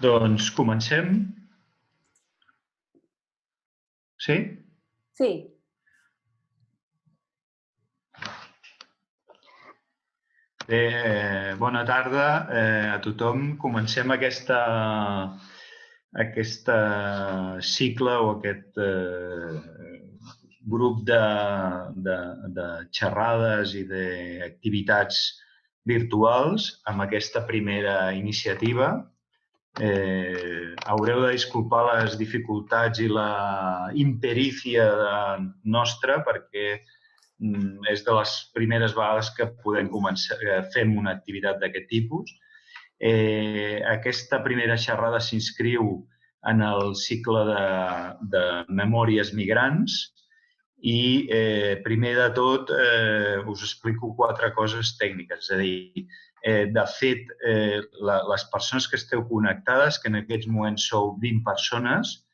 Doncs comencem. Sí? Sí. Bé, bona tarda a tothom. Comencem aquest cicle o aquest grup de xerrades i d'activitats virtuals amb aquesta primera iniciativa. Haureu de disculpar les dificultats i la imperícia nostra perquè és de les primeres vegades que podem començar, fem una activitat d'aquest tipus. Aquesta primera xerrada s'inscriu en el cicle de memòries migrants i primer de tot us explico 4 coses tècniques. És a dir, de fet, les persones que esteu connectades, que en aquests moments sou 20 persones,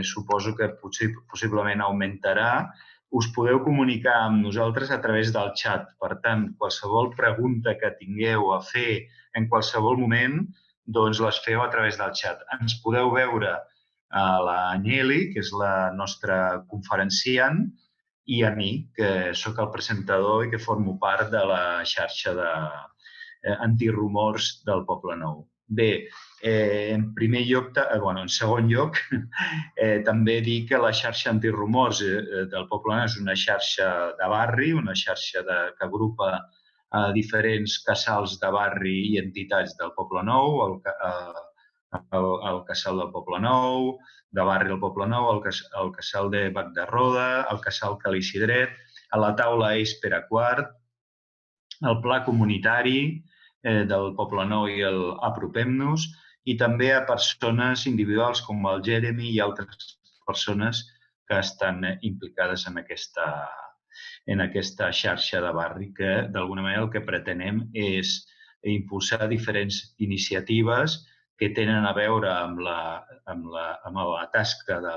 suposo que possiblement augmentarà, us podeu comunicar amb nosaltres a través del xat. Per tant, qualsevol pregunta que tingueu a fer en qualsevol moment, doncs les feu a través del xat. Ens podeu veure a la Anyeli, que és la nostra conferenciant, i a mi, que sóc el presentador i que formo part de la xarxa antirumors del Poble Nou. Bé, en segon lloc, també dir que la xarxa antirumors del Poble Nou és una xarxa de barri, una xarxa que agrupa diferents casals de barri i entitats del Poble Nou, el casal del Poble Nou, de barri del Poble Nou, el casal de Bac de Roda, el casal Cal Isidret, a la taula Eix per a Quart, el pla comunitari del Poble Nou i el Apropem-nos, i també a persones individuals com el Jeremy i altres persones que estan implicades en aquesta xarxa de barri, que d'alguna manera el que pretenem és impulsar diferents iniciatives que tenen a veure amb la tasca de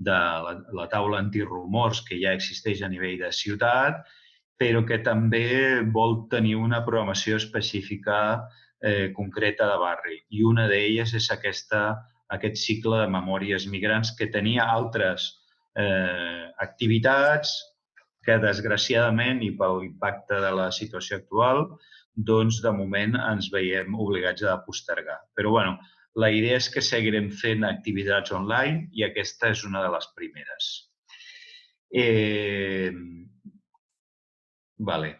la taula antirumors que ja existeix a nivell de ciutat, però que també vol tenir una programació específica concreta de barri. I una d'elles és aquest cicle de memòries migrants que tenia altres activitats que, desgraciadament, i pel impacte de la situació actual, doncs, de moment, ens veiem obligats a postergar. Però, bueno, la idea és que seguirem fent activitats online i aquesta és una de les primeres. Vale.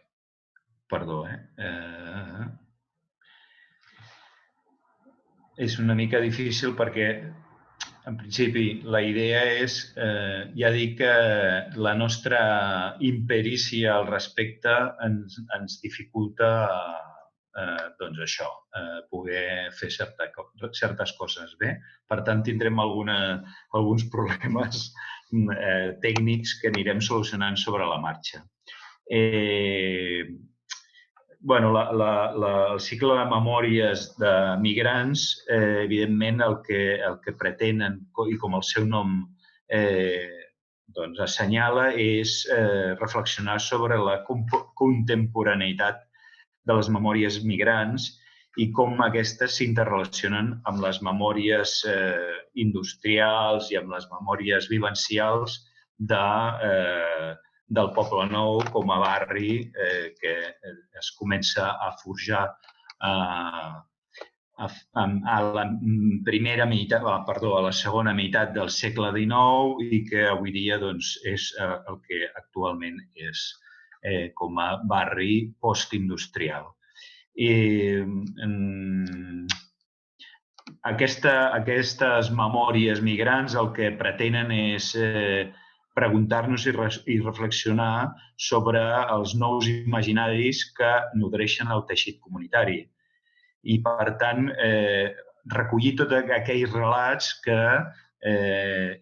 Perdó, És una mica difícil perquè, en principi, la idea és, ja dic que la nostra imperícia al respecte ens dificulta doncs això, poder fer certes coses bé. Per tant, tindrem alguns problemes tècnics que anirem solucionant sobre la marxa. El cicle de memòries de migrants, evidentment, el que pretenen, i com el seu nom assenyala, és reflexionar sobre la contemporaneïtat de les memòries migrants i com aquestes s'interrelacionen amb les memòries industrials i amb les memòries vivencials del Poble Nou com a barri que es comença a forjar a la segona meitat del segle XIX i que avui dia és el que actualment és com a barri postindustrial. Aquestes memòries migrants el que pretenen és preguntar-nos i reflexionar sobre els nous imaginaris que nodreixen el teixit comunitari. I, per tant, recollir tots aquells relats que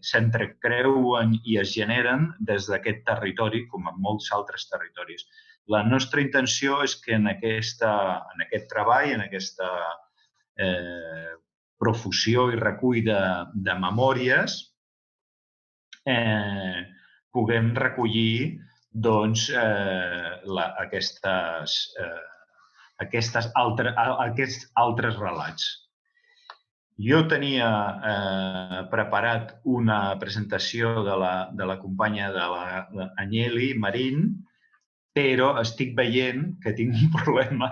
s'entrecreuen i es generen des d'aquest territori, com en molts altres territoris. La nostra intenció és que en aquest treball, en aquesta profusió i recull de memòries, puguem recollir aquests altres relats. Jo tenia preparat una presentació de la companya de l'Anyeli Marín, però estic veient que tinc un problema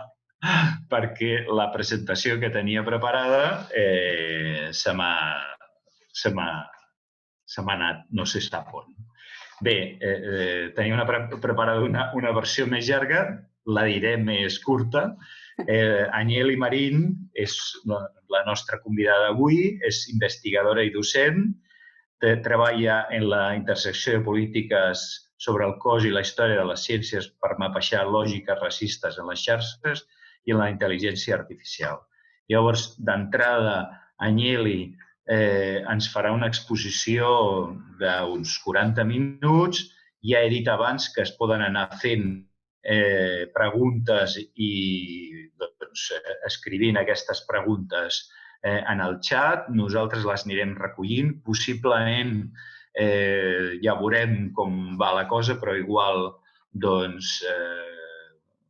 perquè la presentació que tenia preparada se m'ha anat, no sé sap on. Bé, tenia preparada una versió més llarga, la diré més curta. Anyeli Marín és la nostra convidada d'avui, és investigadora i docent, treballa en la intersecció de polítiques sobre el cos i la història de les ciències per mapejar lògiques racistes en les xarxes i en la intel·ligència artificial. Llavors, d'entrada, Anyeli ens farà una exposició d'uns 40 minuts. Ja he dit abans que es poden anar fent preguntes i escrivint aquestes preguntes en el xat. Nosaltres les anirem recollint. Possiblement ja veurem com va la cosa, però igual doncs,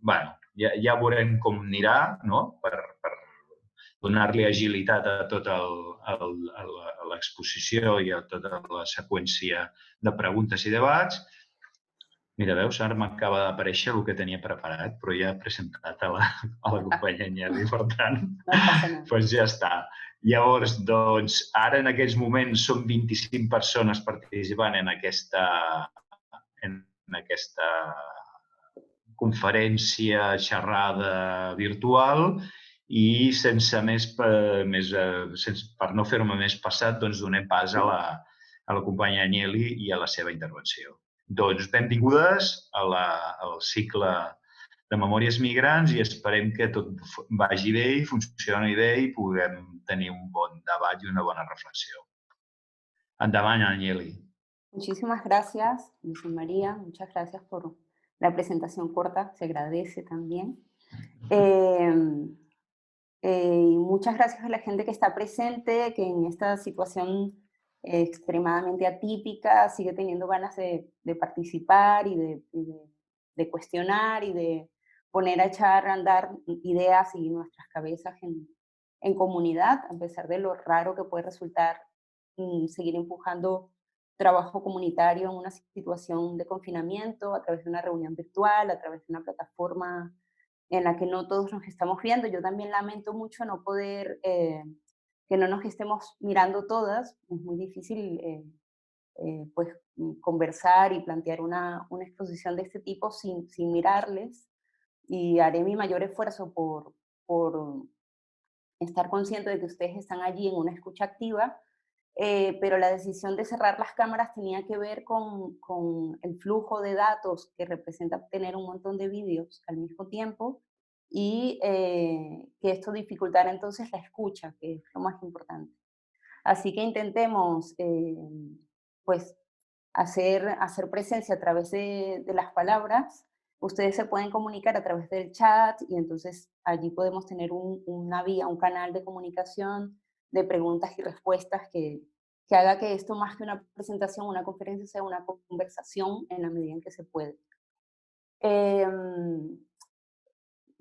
ja veurem com anirà, no? Per donar-li agilitat a tota l'exposició i a tota la seqüència de preguntes i debats. Mira, veus, ara m'acaba d'aparèixer el que tenia preparat, però ja he presentat a la companya Anyeli, per tant, doncs ja està. Llavors, doncs, ara en aquests moments són 25 persones participant en aquesta conferència, xerrada virtual, i sense per no fer-me més passat, doncs donem pas a la companya Anyeli i a la seva intervenció. Doncs benvingudes al cicle de Memòries Migrants i esperem que tot vagi bé i funcioni bé i puguem tenir un bon debat i una bona reflexió. Endavant, Anyeli. Muchísimas gracias, Luis María. Muchas gracias por la presentación corta. Se agradece también. Y muchas gracias a la gente que está presente, que en esta situación extremadamente atípica sigue teniendo ganas de participar y de cuestionar y de poner a echar a andar ideas y nuestras cabezas en comunidad, a pesar de lo raro que puede resultar seguir empujando trabajo comunitario en una situación de confinamiento, a través de una reunión virtual, a través de una plataforma en la que no todos nos estamos viendo. Yo también lamento mucho no poder, que no nos estemos mirando todas. Es muy difícil pues, conversar y plantear una exposición de este tipo sin mirarles. Y haré mi mayor esfuerzo por estar consciente de que ustedes están allí en una escucha activa, pero la decisión de cerrar las cámaras tenía que ver con el flujo de datos que representa obtener un montón de vídeos al mismo tiempo y que esto dificultara entonces la escucha, que es lo más importante. Así que intentemos pues hacer presencia a través de las palabras. Ustedes se pueden comunicar a través del chat y entonces allí podemos tener una vía, un canal de comunicación, de preguntas y respuestas que haga que esto más que una presentación, una conferencia, sea una conversación en la medida en que se puede.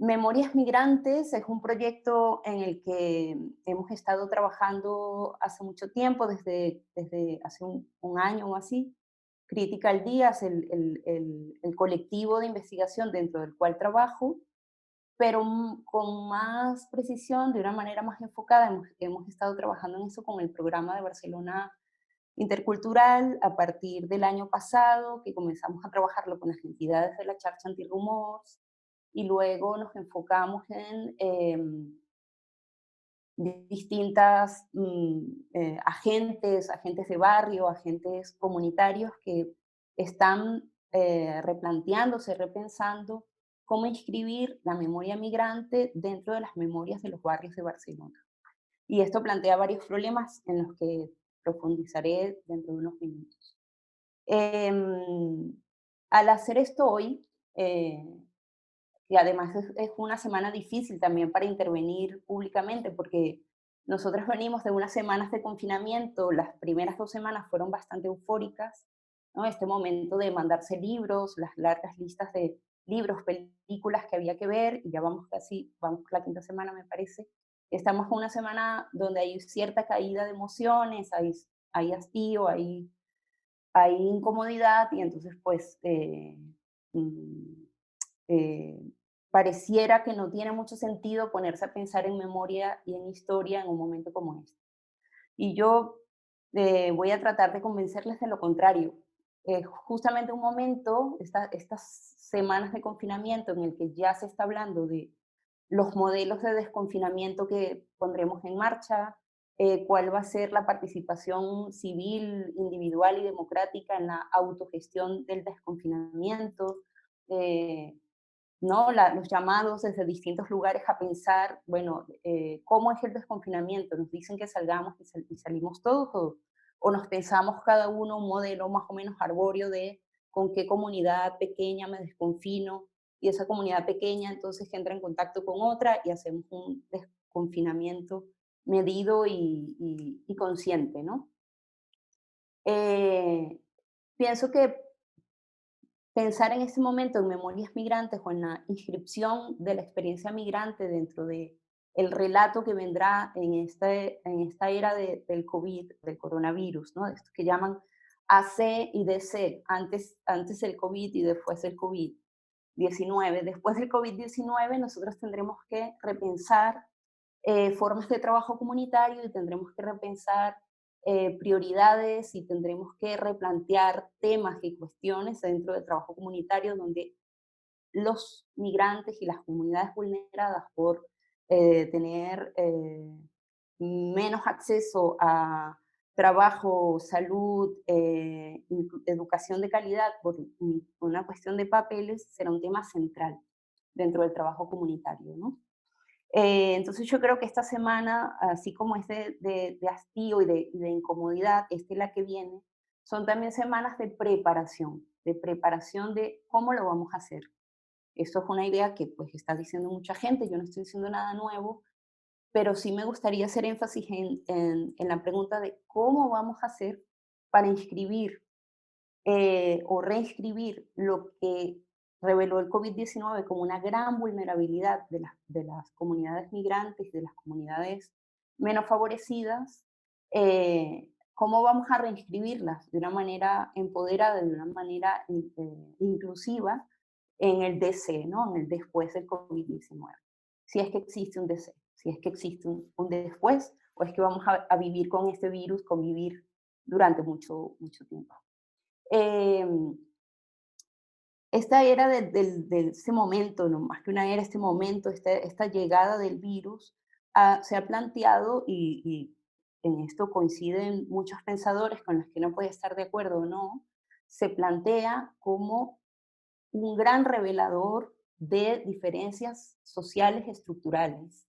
Memorias Migrantes es un proyecto en el que hemos estado trabajando hace mucho tiempo, desde hace un año o así. Crítica al Día es el colectivo de investigación dentro del cual trabajo, pero con más precisión, de una manera más enfocada, hemos estado trabajando en eso con el programa de Barcelona Intercultural a partir del año pasado, que comenzamos a trabajarlo con las entidades de la Xarxa Antirumors, y luego nos enfocamos en distintas agentes de barrio, agentes comunitarios que están replanteándose, repensando cómo inscribir la memoria migrante dentro de las memorias de los barrios de Barcelona. Y esto plantea varios problemas en los que profundizaré dentro de unos minutos. Al hacer esto hoy, y además es una semana difícil también para intervenir públicamente, porque nosotros venimos de unas semanas de confinamiento, las primeras 2 semanas fueron bastante eufóricas, ¿no? Este momento de mandarse libros, las largas listas de libros, películas que había que ver, y ya vamos por la 5ª semana, me parece, estamos en una semana donde hay cierta caída de emociones, hay hastío, hay incomodidad y entonces pues mm, eh, pareciera que no tiene mucho sentido ponerse a pensar en memoria y en historia en un momento como este. Y yo voy a tratar de convencerles de lo contrario. Justamente un momento, estas semanas de confinamiento en el que ya se está hablando de los modelos de desconfinamiento que pondremos en marcha, cuál va a ser la participación civil, individual y democrática en la autogestión del desconfinamiento, eh, ¿no? Los llamados desde distintos lugares a pensar, bueno, ¿cómo es el desconfinamiento? ¿Nos dicen que salgamos y salimos todos o nos pensamos cada uno un modelo más o menos arbóreo de con qué comunidad pequeña me desconfino y esa comunidad pequeña entonces entra en contacto con otra y hacemos un desconfinamiento medido y consciente, ¿no? Eh, pienso que pensar en este momento en memorias migrantes o en la inscripción de la experiencia migrante dentro de el relato que vendrá en esta era del COVID, del coronavirus, ¿no? Esto que llaman AC y DC, antes del COVID y después del COVID-19. Después del COVID-19 nosotros tendremos que repensar formas de trabajo comunitario y tendremos que repensar prioridades y tendremos que replantear temas y cuestiones dentro del trabajo comunitario donde los migrantes y las comunidades vulneradas por tener menos acceso a trabajo, salud, educación de calidad por una cuestión de papeles será un tema central dentro del trabajo comunitario, ¿no? Entonces yo creo que esta semana, así como es de hastío y de incomodidad, esta y la que viene, son también semanas de preparación de cómo lo vamos a hacer. Esto es una idea que pues está diciendo mucha gente, yo no estoy diciendo nada nuevo, pero sí me gustaría hacer énfasis en la pregunta de cómo vamos a hacer para inscribir o reinscribir lo que reveló el COVID-19 como una gran vulnerabilidad de las comunidades migrantes, de las comunidades menos favorecidas, cómo vamos a reinscribirlas de una manera empoderada, de una manera inclusiva en el DC, ¿no? En el después del COVID-19. Si es que existe un DC, si es que existe un después, o es que vamos a vivir con este virus, convivir durante mucho, mucho tiempo. Em, esta era de ese momento, no más que una era, este momento, esta llegada del virus, se ha planteado, y en esto coinciden muchos pensadores con los que no puede estar de acuerdo o no, se plantea como un gran revelador de diferencias sociales estructurales.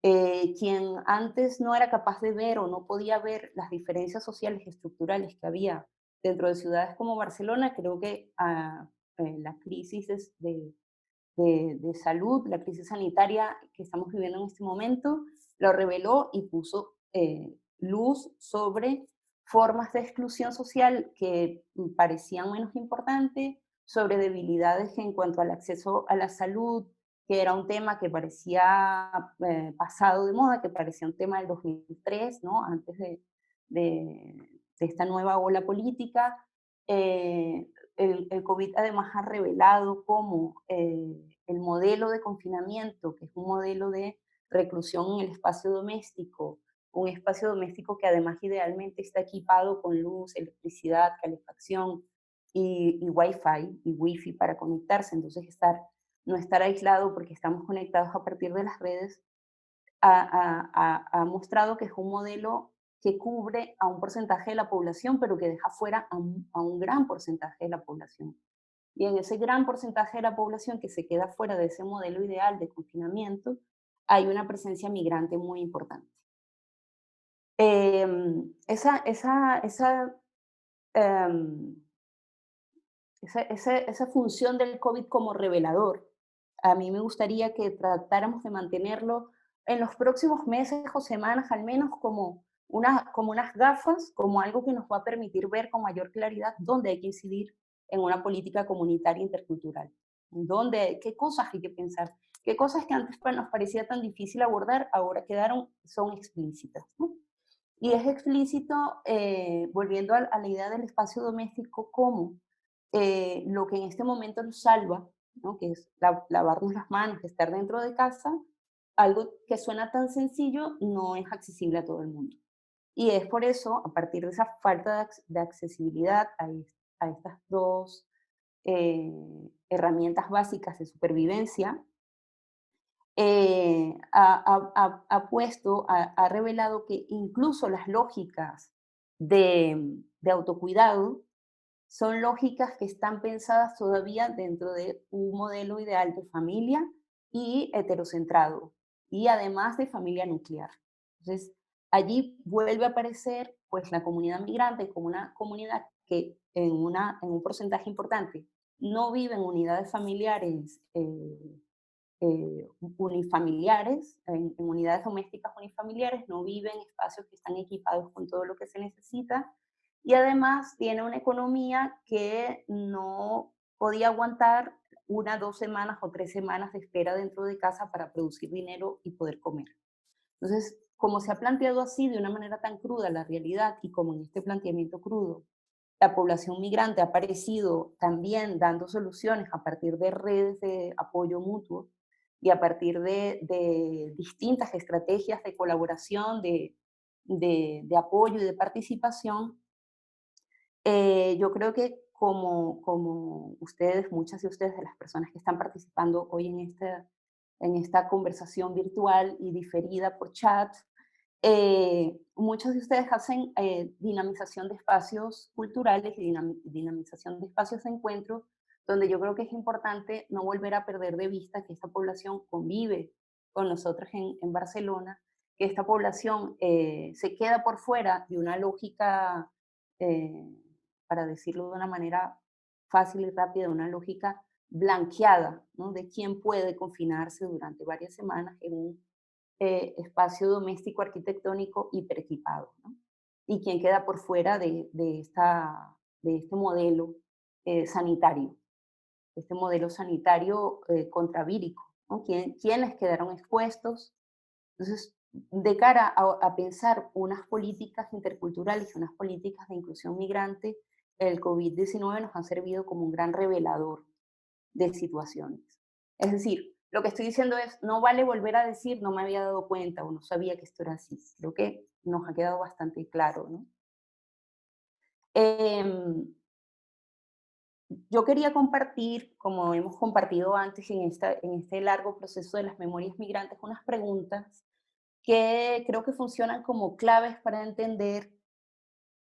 Quien antes no era capaz de ver o no podía ver las diferencias sociales estructurales que había dentro de ciudades como Barcelona, creo que la crisis de salud, la crisis sanitaria que estamos viviendo en este momento, lo reveló y puso luz sobre formas de exclusión social que parecían menos importantes, sobre debilidades en cuanto al acceso a la salud, que era un tema que parecía pasado de moda, que parecía un tema del 2003, ¿no? Antes de esta nueva ola política. El COVID además ha revelado cómo el modelo de confinamiento, que es un modelo de reclusión en el espacio doméstico, un espacio doméstico que además idealmente está equipado con luz, electricidad, calefacción y Wi-Fi para conectarse, entonces no estar aislado porque estamos conectados a partir de las redes, ha mostrado que es un modelo que cubre a un porcentaje de la población, pero que deja fuera a un gran porcentaje de la población. Y en ese gran porcentaje de la población que se queda fuera de ese modelo ideal de confinamiento, hay una presencia migrante muy importante. Esa em, esa función del COVID como revelador, a mí me gustaría que tratáramos de mantenerlo en los próximos meses o semanas, al menos como unas gafas, como algo que nos va a permitir ver con mayor claridad dónde hay que incidir en una política comunitaria intercultural, qué cosas hay que pensar, que cosas que antes nos parecía tan difícil abordar, ahora son explícitas, ¿no? Y es explícito, volviendo a la idea del espacio doméstico, como lo que en este momento nos salva, ¿no? Que es lavarnos las manos, estar dentro de casa, algo que suena tan sencillo no es accesible a todo el mundo. Y es por eso, a partir de esa falta de accesibilidad a estas dos herramientas básicas de supervivencia, ha revelado que incluso las lógicas de autocuidado son lógicas que están pensadas todavía dentro de un modelo ideal de familia y heterocentrado, y además de familia nuclear. Entonces, allí vuelve a aparecer pues, la comunidad migrante como una comunidad que en un porcentaje importante no vive en unidades familiares unifamiliares, en unidades domésticas unifamiliares, no vive en espacios que están equipados con todo lo que se necesita, y además tiene una economía que no podía aguantar 1, 2 semanas o 3 semanas de espera dentro de casa para producir dinero y poder comer. Entonces, como se ha planteado así de una manera tan cruda la realidad, y como en este planteamiento crudo la población migrante ha aparecido también dando soluciones a partir de redes de apoyo mutuo y a partir de distintas estrategias de colaboración, de apoyo y de participación, yo creo que como ustedes, muchas de ustedes, de las personas que están participando hoy en esta conversación virtual y diferida por chat, muchos de ustedes hacen dinamización de espacios culturales y dinamización de espacios de encuentro, donde yo creo que es importante no volver a perder de vista que esta población convive con nosotros en Barcelona, que esta población se queda por fuera de una lógica, eh, para decirlo de una manera fácil y rápida, una lógica blanqueada, ¿no? De quién puede confinarse durante varias semanas en un espacio doméstico arquitectónico hiperequipado, ¿no? Y quién queda por fuera de este modelo sanitario, este modelo sanitario contravírico, ¿no? ¿Quiénes quedaron expuestos? Entonces, de cara a pensar unas políticas interculturales y unas políticas de inclusión migrante, el COVID-19 nos ha servido como un gran revelador de situaciones. Es decir, lo que estoy diciendo es, no vale volver a decir, no me había dado cuenta o no sabía que esto era así. Creo que nos ha quedado bastante claro, ¿no? Em, yo quería compartir, como hemos compartido antes en este largo proceso de las memorias migrantes, unas preguntas que creo que funcionan como claves para entender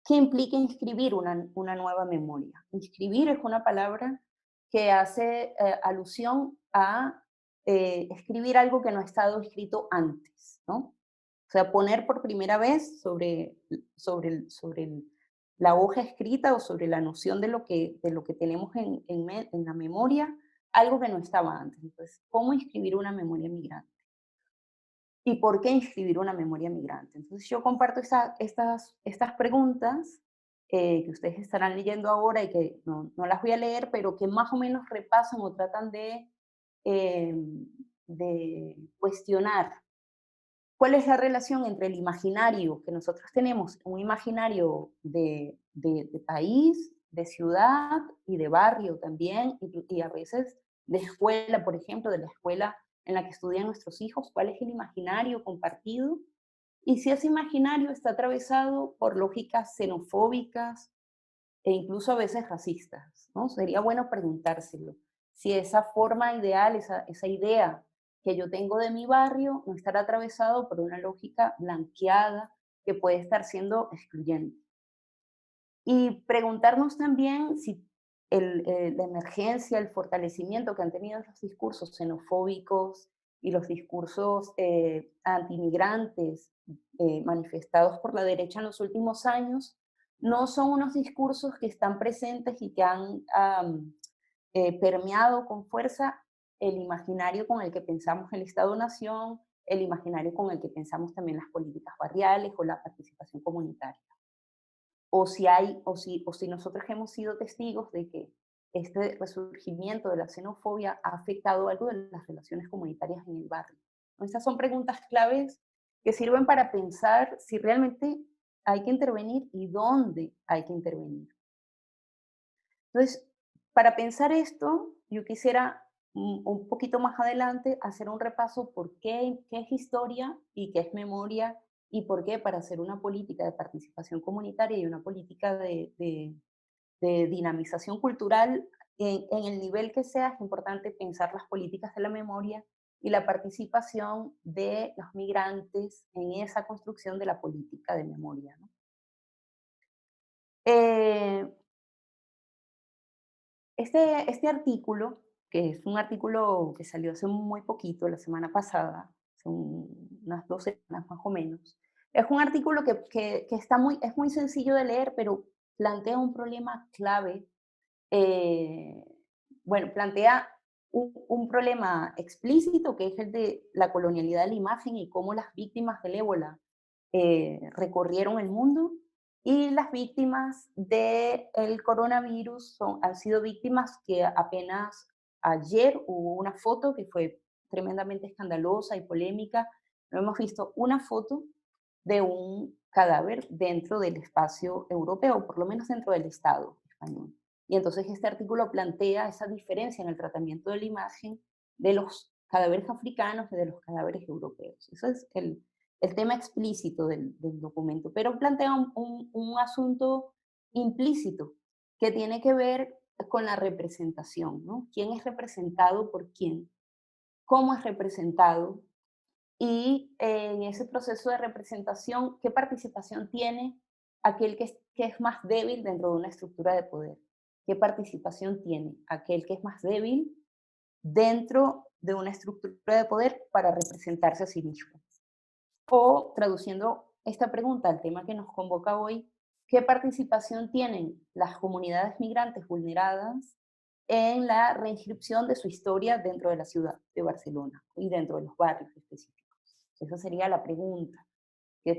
qué implica inscribir una nueva memoria. Inscribir es una palabra que hace alusión a escribir algo que no ha estado escrito antes, ¿no? O sea, poner por primera vez la hoja escrita o sobre la noción de lo que tenemos en la memoria, algo que no estaba antes. Entonces, ¿cómo inscribir una memoria migrante? ¿Y por qué inscribir una memoria migrante? Entonces yo comparto estas preguntas que ustedes estarán leyendo ahora y que no las voy a leer, pero que más o menos repasan o tratan de cuestionar cuál es la relación entre el imaginario que nosotros tenemos, un imaginario de país, de ciudad y de barrio también, y a veces de escuela, por ejemplo, de la escuela en la que estudian nuestros hijos, cuál es el imaginario compartido, y si ese imaginario está atravesado por lógicas xenofóbicas e incluso a veces racistas, ¿no? Sería bueno preguntárselo, si esa forma ideal, esa idea que yo tengo de mi barrio no estará atravesado por una lógica blanqueada que puede estar siendo excluyente. Y preguntarnos también si la emergencia, el fortalecimiento que han tenido los discursos xenofóbicos y los discursos antimigrantes manifestados por la derecha en los últimos años, no son unos discursos que están presentes y que han permeado con fuerza el imaginario con el que pensamos el Estado-Nación, el imaginario con el que pensamos también las políticas barriales o la participación comunitaria. O si nosotros hemos sido testigos de que este resurgimiento de la xenofobia ha afectado algo de las relaciones comunitarias en el barrio. Estas son preguntas claves que sirven para pensar si realmente hay que intervenir y dónde hay que intervenir. Entonces, para pensar esto, yo quisiera un poquito más adelante hacer un repaso por qué es historia y qué es memoria y por qué para hacer una política de participación comunitaria y una política de dinamización cultural en el nivel que sea, es importante pensar las políticas de la memoria y la participación de los migrantes en esa construcción de la política de memoria, ¿no? Eh, este artículo, que es un artículo que salió hace muy poquito, la semana pasada, hace unas 2 semanas más o menos, es un artículo que está es muy sencillo de leer, pero plantea un problema clave. eh, bueno, plantea un problema explícito, que es el de la colonialidad de la imagen y cómo las víctimas del ébola recorrieron el mundo, y las víctimas del coronavirus han sido víctimas que apenas ayer hubo una foto que fue tremendamente escandalosa y polémica. No hemos visto una foto de un cadáver dentro del espacio europeo, por lo menos dentro del Estado español. Y entonces este artículo plantea esa diferencia en el tratamiento de la imagen de los cadáveres africanos y de los cadáveres europeos. Eso es el tema explícito del documento, pero plantea un asunto implícito que tiene que ver con la representación, ¿no? ¿Quién es representado por quién? ¿Cómo es representado? Y en ese proceso de representación, ¿qué participación tiene aquel que es más débil dentro de una estructura de poder? ¿Qué participación tiene aquel que es más débil dentro de una estructura de poder para representarse a sí mismo? O traduciendo esta pregunta al tema que nos convoca hoy, ¿qué participación tienen las comunidades migrantes vulneradas en la reinscripción de su historia dentro de la ciudad de Barcelona y dentro de los barrios específicos? Esa sería la pregunta, que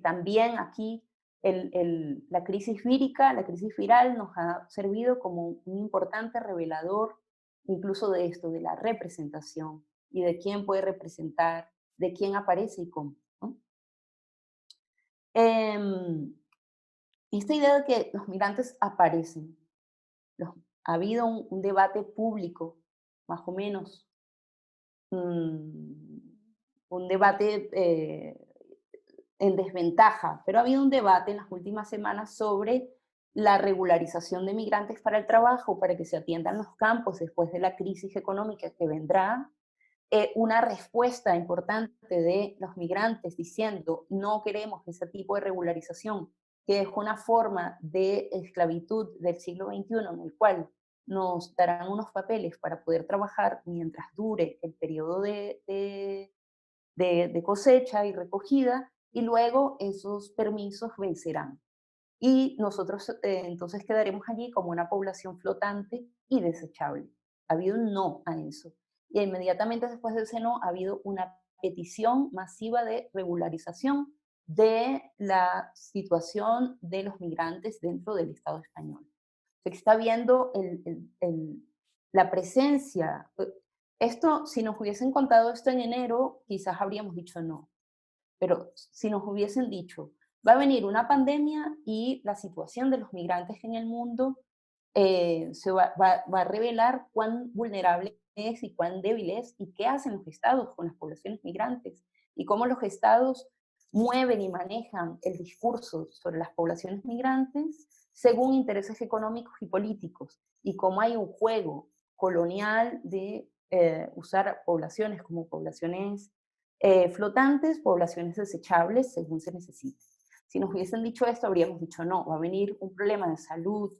también aquí la crisis vírica, la crisis viral nos ha servido como un importante revelador incluso de esto, de la representación y de quién puede representar, de quién aparece y cómo, ¿no? Em, Esta idea de que los migrantes aparecen, ha habido un debate público, más o menos, mm, un debate en desventaja, pero ha habido un debate en las últimas semanas sobre la regularización de migrantes para el trabajo, para que se atiendan los campos después de la crisis económica que vendrá. Una respuesta importante de los migrantes diciendo no queremos ese tipo de regularización, que es una forma de esclavitud del siglo XXI en el cual nos darán unos papeles para poder trabajar mientras dure el periodo de cosecha y recogida, y luego esos permisos vencerán. Y nosotros entonces quedaremos allí como una población flotante y desechable. Ha habido un no a eso. Y inmediatamente después de ese no ha habido una petición masiva de regularización de la situación de los migrantes dentro del Estado español. Se está viendo la presencia. Esto, si nos hubiesen contado esto en enero, quizás habríamos dicho no. Pero si nos hubiesen dicho, va a venir una pandemia y la situación de los migrantes en el mundo va a revelar cuán vulnerable es y cuán débil es y qué hacen los estados con las poblaciones migrantes y cómo los estados mueven y manejan el discurso sobre las poblaciones migrantes según intereses económicos y políticos, y cómo hay un juego colonial de usar poblaciones como poblaciones flotantes, poblaciones desechables según se necesite. Si nos hubiesen dicho esto, habríamos dicho no, va a venir un problema de salud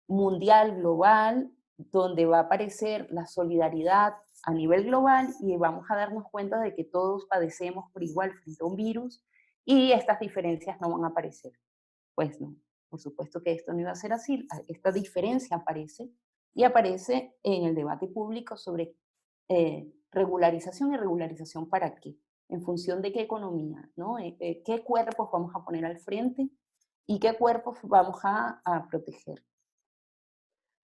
mundial, global, donde va a aparecer la solidaridad a nivel global y vamos a darnos cuenta de que todos padecemos por igual frente a un virus y estas diferencias no van a aparecer. Pues no, por supuesto que esto no iba a ser así, esta diferencia aparece y aparece en el debate público sobre regularización y regularización para qué, en función de qué economía, ¿no? Qué cuerpos vamos a poner al frente y qué cuerpos vamos a proteger.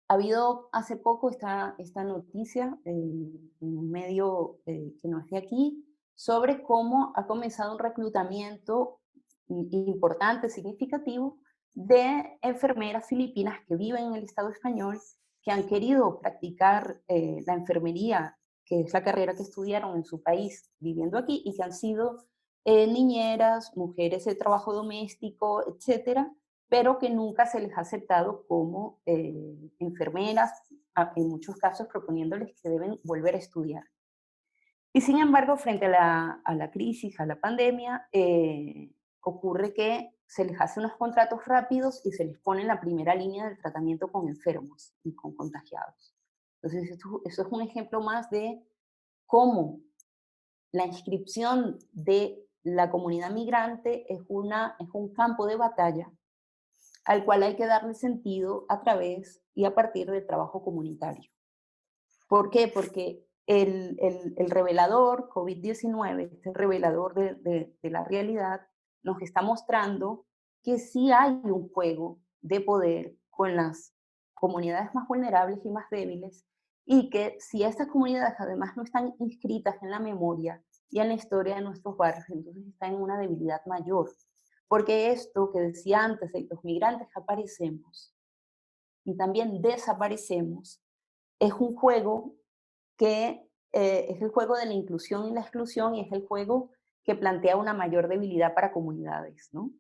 Ha habido hace poco esta noticia en un medio que no es de aquí, sobre cómo ha comenzado un reclutamiento importante, significativo, de enfermeras filipinas que viven en el Estado español, que han querido practicar la enfermería, que es la carrera que estudiaron en su país viviendo aquí, y que han sido niñeras, mujeres de trabajo doméstico, etcétera, pero que nunca se les ha aceptado como enfermeras, en muchos casos proponiéndoles que deben volver a estudiar. Y sin embargo, frente a la crisis, a la pandemia, ocurre que se les hace unos contratos rápidos y se les pone en la primera línea del tratamiento con enfermos y con contagiados. Entonces, eso es un ejemplo más de cómo la inscripción de la comunidad migrante es un campo de batalla al cual hay que darle sentido a través y a partir del trabajo comunitario. ¿Por qué? Porque el revelador COVID-19, este revelador de la realidad, nos está mostrando que sí hay un juego de poder con las comunidades más vulnerables y más débiles, y que si estas comunidades además no están inscritas en la memoria y en la historia de nuestros barrios, entonces están en una debilidad mayor. Porque esto que decía antes, de los migrantes aparecemos y también desaparecemos, es un juego que es el juego de la inclusión y la exclusión, y es el juego que plantea una mayor debilidad para comunidades, ¿no?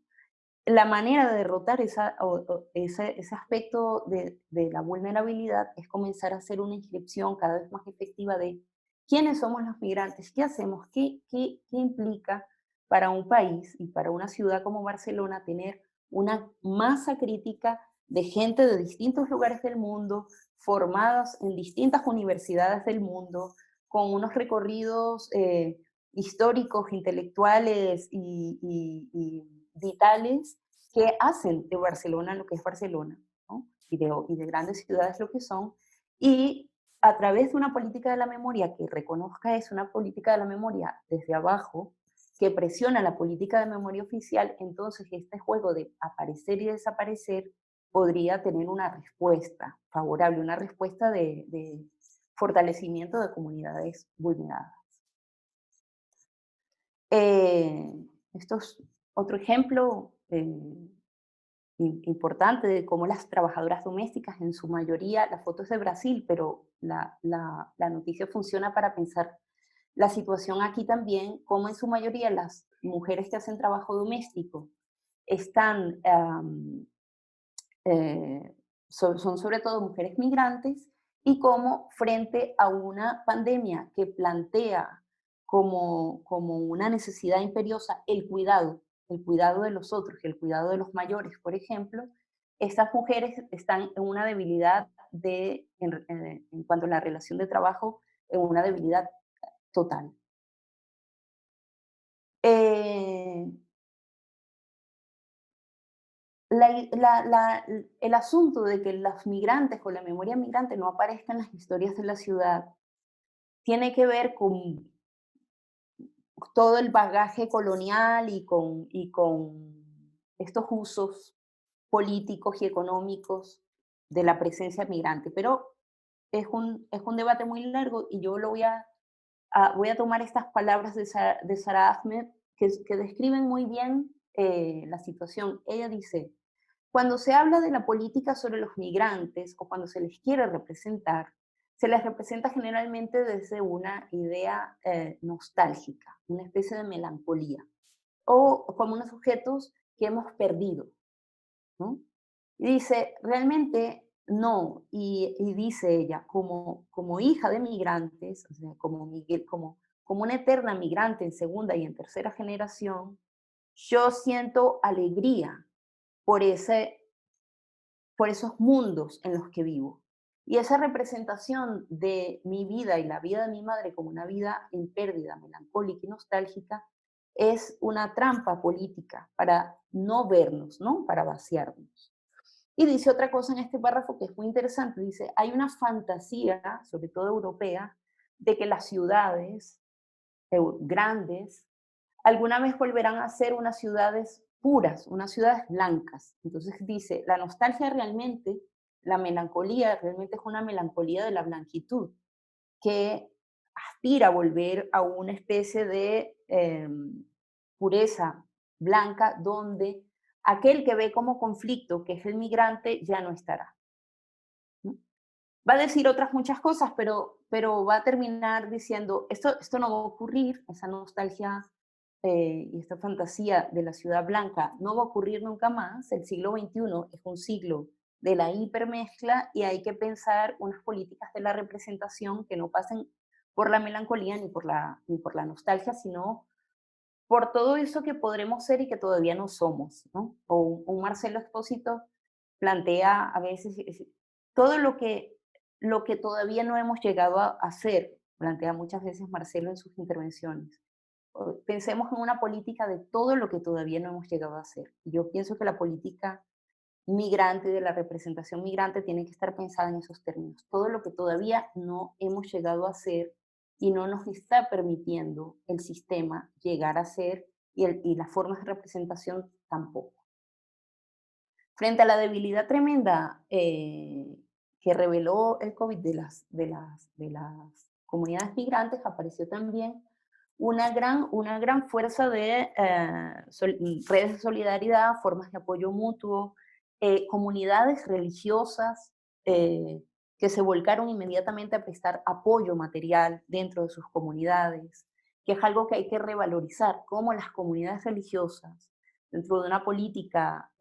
La manera de derrotar ese aspecto de la vulnerabilidad es comenzar a hacer una inscripción cada vez más efectiva de quiénes somos los migrantes, qué hacemos, qué implica para un país y para una ciudad como Barcelona tener una masa crítica de gente de distintos lugares del mundo, formadas en distintas universidades del mundo, con unos recorridos históricos, intelectuales y vitales que hacen de Barcelona lo que es Barcelona, ¿no? Y de grandes ciudades lo que son, y a través de una política de la memoria que reconozca es una política de la memoria desde abajo, que presiona la política de memoria oficial, entonces este juego de aparecer y desaparecer podría tener una respuesta favorable, una respuesta de fortalecimiento de comunidades vulneradas. Esto es otro ejemplo importante de cómo las trabajadoras domésticas, en su mayoría, la foto es de Brasil, pero la noticia funciona para pensar la situación aquí también, como en su mayoría las mujeres que hacen trabajo doméstico están, son sobre todo mujeres migrantes, y cómo frente a una pandemia que plantea como una necesidad imperiosa el cuidado de los otros y el cuidado de los mayores, por ejemplo, estas mujeres están en una debilidad en cuanto a la relación de trabajo, en una debilidad total. Eh, el asunto de que los migrantes o la memoria migrante no aparezcan en las historias de la ciudad tiene que ver con todo el bagaje colonial y con estos usos políticos y económicos de la presencia migrante. Pero es un debate muy largo, y yo voy a tomar estas palabras de Sara Ahmed que describen muy bien la situación. Ella dice: cuando se habla de la política sobre los migrantes o cuando se les quiere representar, se les representa generalmente desde una idea nostálgica, una especie de melancolía, o como unos sujetos que hemos perdido, ¿no? Y dice, realmente no, y dice ella, como hija de migrantes, o sea, como Miguel, como una eterna migrante en segunda y en tercera generación, yo siento alegría por por esos mundos en los que vivo. Y esa representación de mi vida y la vida de mi madre como una vida en pérdida, melancólica y nostálgica, es una trampa política para no vernos, ¿no? Para vaciarnos. Y dice otra cosa en este párrafo que es muy interesante. Dice, hay una fantasía, sobre todo europea, de que las ciudades grandes alguna vez volverán a ser unas ciudades puras, unas ciudades blancas. Entonces dice, la nostalgia realmente la melancolía realmente es una melancolía de la blanquitud, que aspira a volver a una especie de pureza blanca donde aquel que ve como conflicto, que es el migrante, ya no estará. ¿No? Va a decir otras muchas cosas, pero va a terminar diciendo, esto no va a ocurrir, esa nostalgia y esta fantasía de la ciudad blanca no va a ocurrir nunca más. El siglo XXI es un siglo de la hipermezcla y hay que pensar unas políticas de la representación que no pasen por la melancolía ni por la nostalgia, sino por todo eso que podremos ser y que todavía no somos, ¿no? O un Marcelo Expósito plantea a veces todo lo que todavía no hemos llegado a hacer, plantea muchas veces Marcelo en sus intervenciones. Pensemos en una política de todo lo que todavía no hemos llegado a hacer. Yo pienso que la política migrante, de la representación migrante, tiene que estar pensada en esos términos. Todo lo que todavía no hemos llegado a hacer y no nos está permitiendo el sistema llegar a ser y las formas de representación tampoco. Frente a la debilidad tremenda que reveló el COVID de las comunidades migrantes, apareció también una gran fuerza de redes de solidaridad, formas de apoyo mutuo, comunidades religiosas que se volcaron inmediatamente a prestar apoyo material dentro de sus comunidades, que es algo que hay que revalorizar, cómo las comunidades religiosas, dentro de una política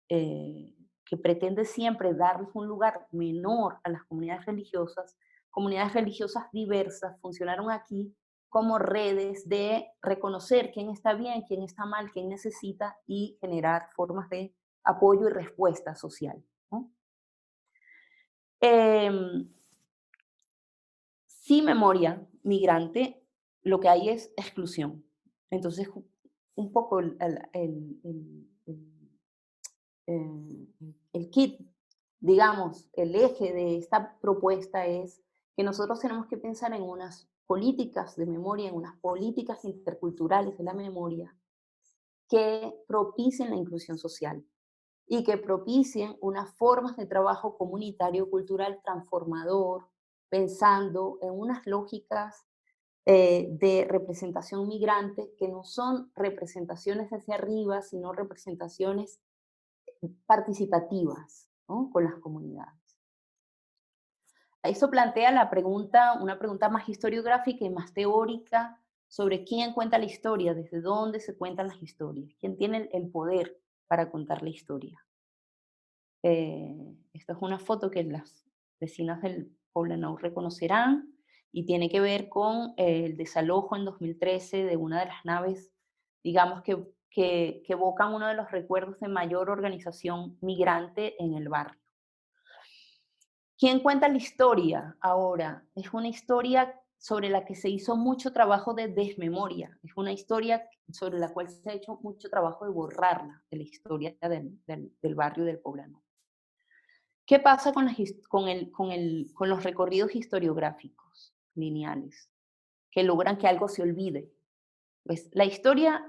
que pretende siempre darles un lugar menor a las comunidades religiosas diversas funcionaron aquí como redes de reconocer quién está bien, quién está mal, quién necesita y generar formas de apoyo y respuesta social, ¿no? Em, Sin memoria migrante, lo que hay es exclusión. Entonces, un poco eh, el kit, digamos, el eje de esta propuesta es que nosotros tenemos que pensar en unas políticas de memoria, en unas políticas interculturales de la memoria que propicien la inclusión social y que propicien unas formas de trabajo comunitario cultural transformador, pensando en unas lógicas de representación migrante que no son representaciones hacia arriba, sino representaciones participativas, ¿no? Con las comunidades. Eso plantea una pregunta más historiográfica y más teórica sobre quién cuenta la historia, desde dónde se cuentan las historias, quién tiene el poder para contar la historia. Esta es una foto que las vecinas del Poblenou reconocerán y tiene que ver con el desalojo en 2013 de una de las naves, digamos, que evocan uno de los recuerdos de mayor organización migrante en el barrio. ¿Quién cuenta la historia ahora? Es una historia sobre la que se hizo mucho trabajo de desmemoria, es una historia sobre la cual se ha hecho mucho trabajo de borrarla de la historia del barrio del Poblenou. ¿Qué pasa con los recorridos historiográficos lineales que logran que algo se olvide? Pues la historia,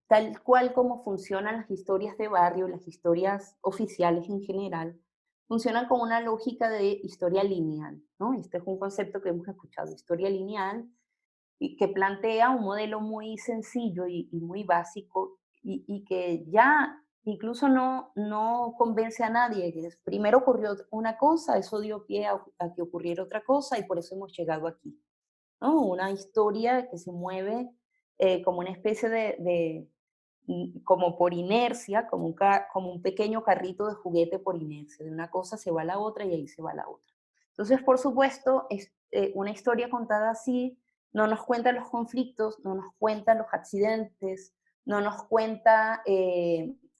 tal cual como funcionan las historias de barrio, las historias oficiales en general, funcionan con una lógica de historia lineal, ¿no? Este es un concepto que hemos escuchado, historia lineal, y que plantea un modelo muy sencillo y muy básico y que ya incluso no convence a nadie. Que primero ocurrió una cosa, eso dio pie a que ocurriera otra cosa y por eso hemos llegado aquí, ¿no? Una historia que se mueve como una especie como por inercia, como un pequeño carrito de juguete por inercia. De una cosa se va a la otra y ahí se va a la otra. Entonces, por supuesto, una historia contada así no nos cuenta los conflictos, no nos cuenta los accidentes, no nos cuenta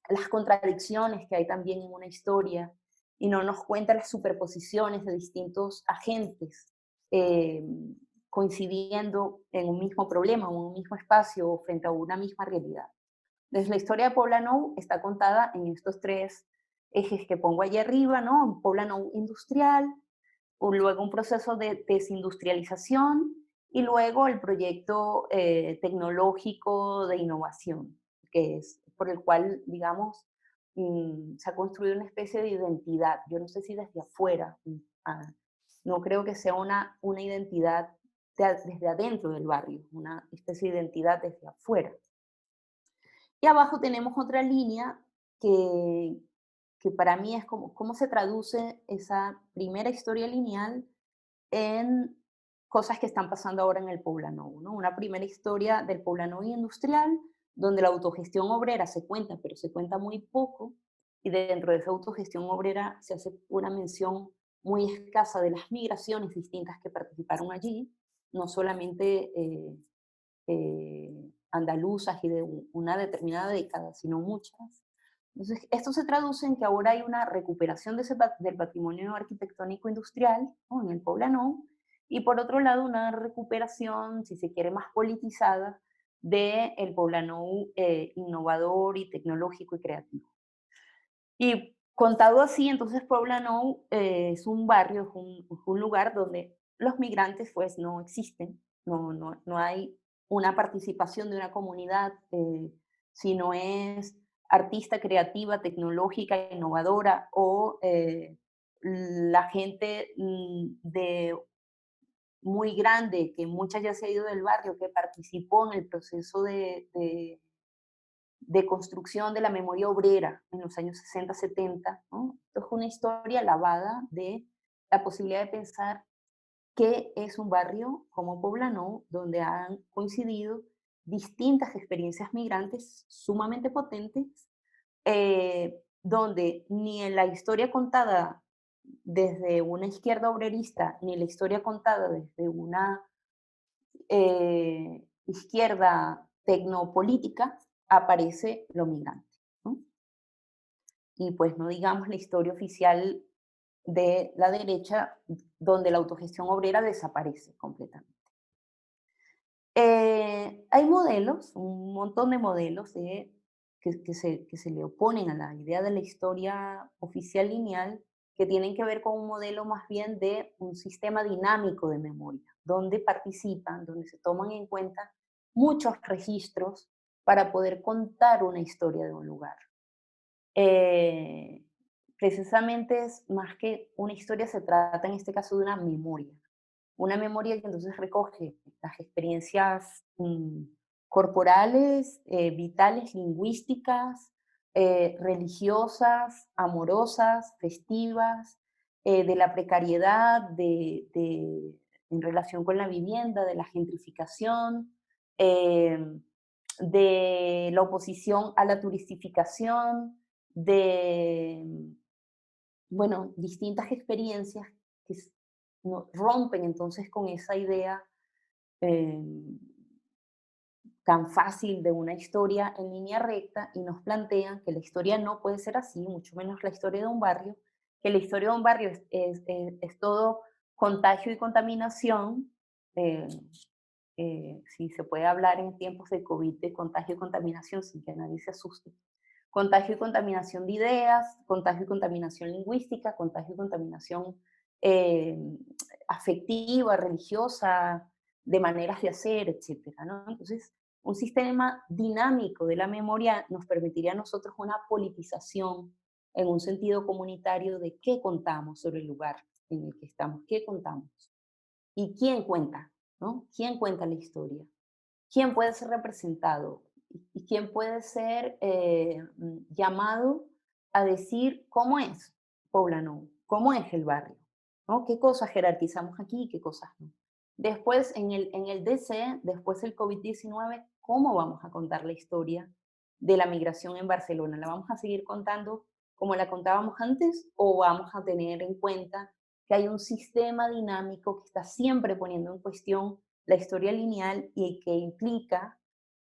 las contradicciones que hay también en una historia y no nos cuenta las superposiciones de distintos agentes eh, coincidiendo en un mismo problema o en un mismo espacio o frente a una misma realidad. Entonces, la historia de Poblenou está contada en estos tres ejes que pongo allí arriba, ¿no? Un Poblenou industrial, luego un proceso de desindustrialización y luego el proyecto tecnológico de innovación, que es por el cual, digamos, se ha construido una especie de identidad. Yo no sé si desde afuera, no creo que sea una identidad desde adentro del barrio, una especie de identidad desde afuera. Y abajo tenemos otra línea que, que para mí es como cómo se traduce esa primera historia lineal en cosas que están pasando ahora en el Poblenou, ¿no? Una primera historia del Poblenou industrial, donde la autogestión obrera se cuenta, pero se cuenta muy poco, y dentro de esa autogestión obrera se hace una mención muy escasa de las migraciones distintas que participaron allí, no solamente andaluzas y de una determinada década, sino muchas. Entonces, esto se traduce en que ahora hay una recuperación del patrimonio arquitectónico industrial, ¿no?, en el Poblenou, y por otro lado una recuperación, si se quiere, más politizada del Poblenou innovador y tecnológico y creativo. Y contado así, entonces Poblenou es un barrio, es un lugar donde los migrantes pues no existen, no hay una participación de una comunidad, si no es artista, creativa, tecnológica, innovadora, o la gente de muy grande, que mucha ya se ha ido del barrio, que participó en el proceso de construcción de la memoria obrera en los años 60, 70, ¿no? Esto es una historia lavada de la posibilidad de pensar qué es un barrio como Poblenou, donde han coincidido distintas experiencias migrantes sumamente potentes, donde ni en la historia contada desde una izquierda obrerista, ni la historia contada desde una izquierda tecnopolítica aparece lo migrante, ¿no? Y pues no digamos la historia oficial de la derecha, donde la autogestión obrera desaparece completamente. Hay modelos, un montón de modelos que se le oponen a la idea de la historia oficial lineal, que tienen que ver con un modelo más bien de un sistema dinámico de memoria, donde participan, donde se toman en cuenta muchos registros para poder contar una historia de un lugar. Eh, Precisamente es más que una historia, se trata en este caso de una memoria que entonces recoge las experiencias corporales, vitales, lingüísticas, religiosas, amorosas, festivas, de la precariedad, en relación con la vivienda, de la gentrificación, de la oposición a la turistificación, de, bueno, distintas experiencias que rompen entonces con esa idea eh, tan fácil de una historia en línea recta y nos plantean que la historia no puede ser así, mucho menos la historia de un barrio, que la historia de un barrio es todo contagio y contaminación. eh, si se puede hablar en tiempos de COVID de contagio y contaminación sin que nadie se asuste. Contagio y contaminación de ideas, contagio y contaminación lingüística, contagio y contaminación eh, afectiva, religiosa, de maneras de hacer, etcétera, ¿no? Entonces, un sistema dinámico de la memoria nos permitiría a nosotros una politización en un sentido comunitario de qué contamos sobre el lugar en el que estamos, qué contamos y quién cuenta, ¿no? ¿Quién cuenta la historia? ¿Quién puede ser representado? ¿Y quién puede ser llamado a decir cómo es Poblenou? ¿Cómo es el barrio? ¿No? ¿Qué cosas jerarquizamos aquí y qué cosas no? Después, en el DC, después del COVID-19, ¿cómo vamos a contar la historia de la migración en Barcelona? ¿La vamos a seguir contando como la contábamos antes o vamos a tener en cuenta que hay un sistema dinámico que está siempre poniendo en cuestión la historia lineal y que implica,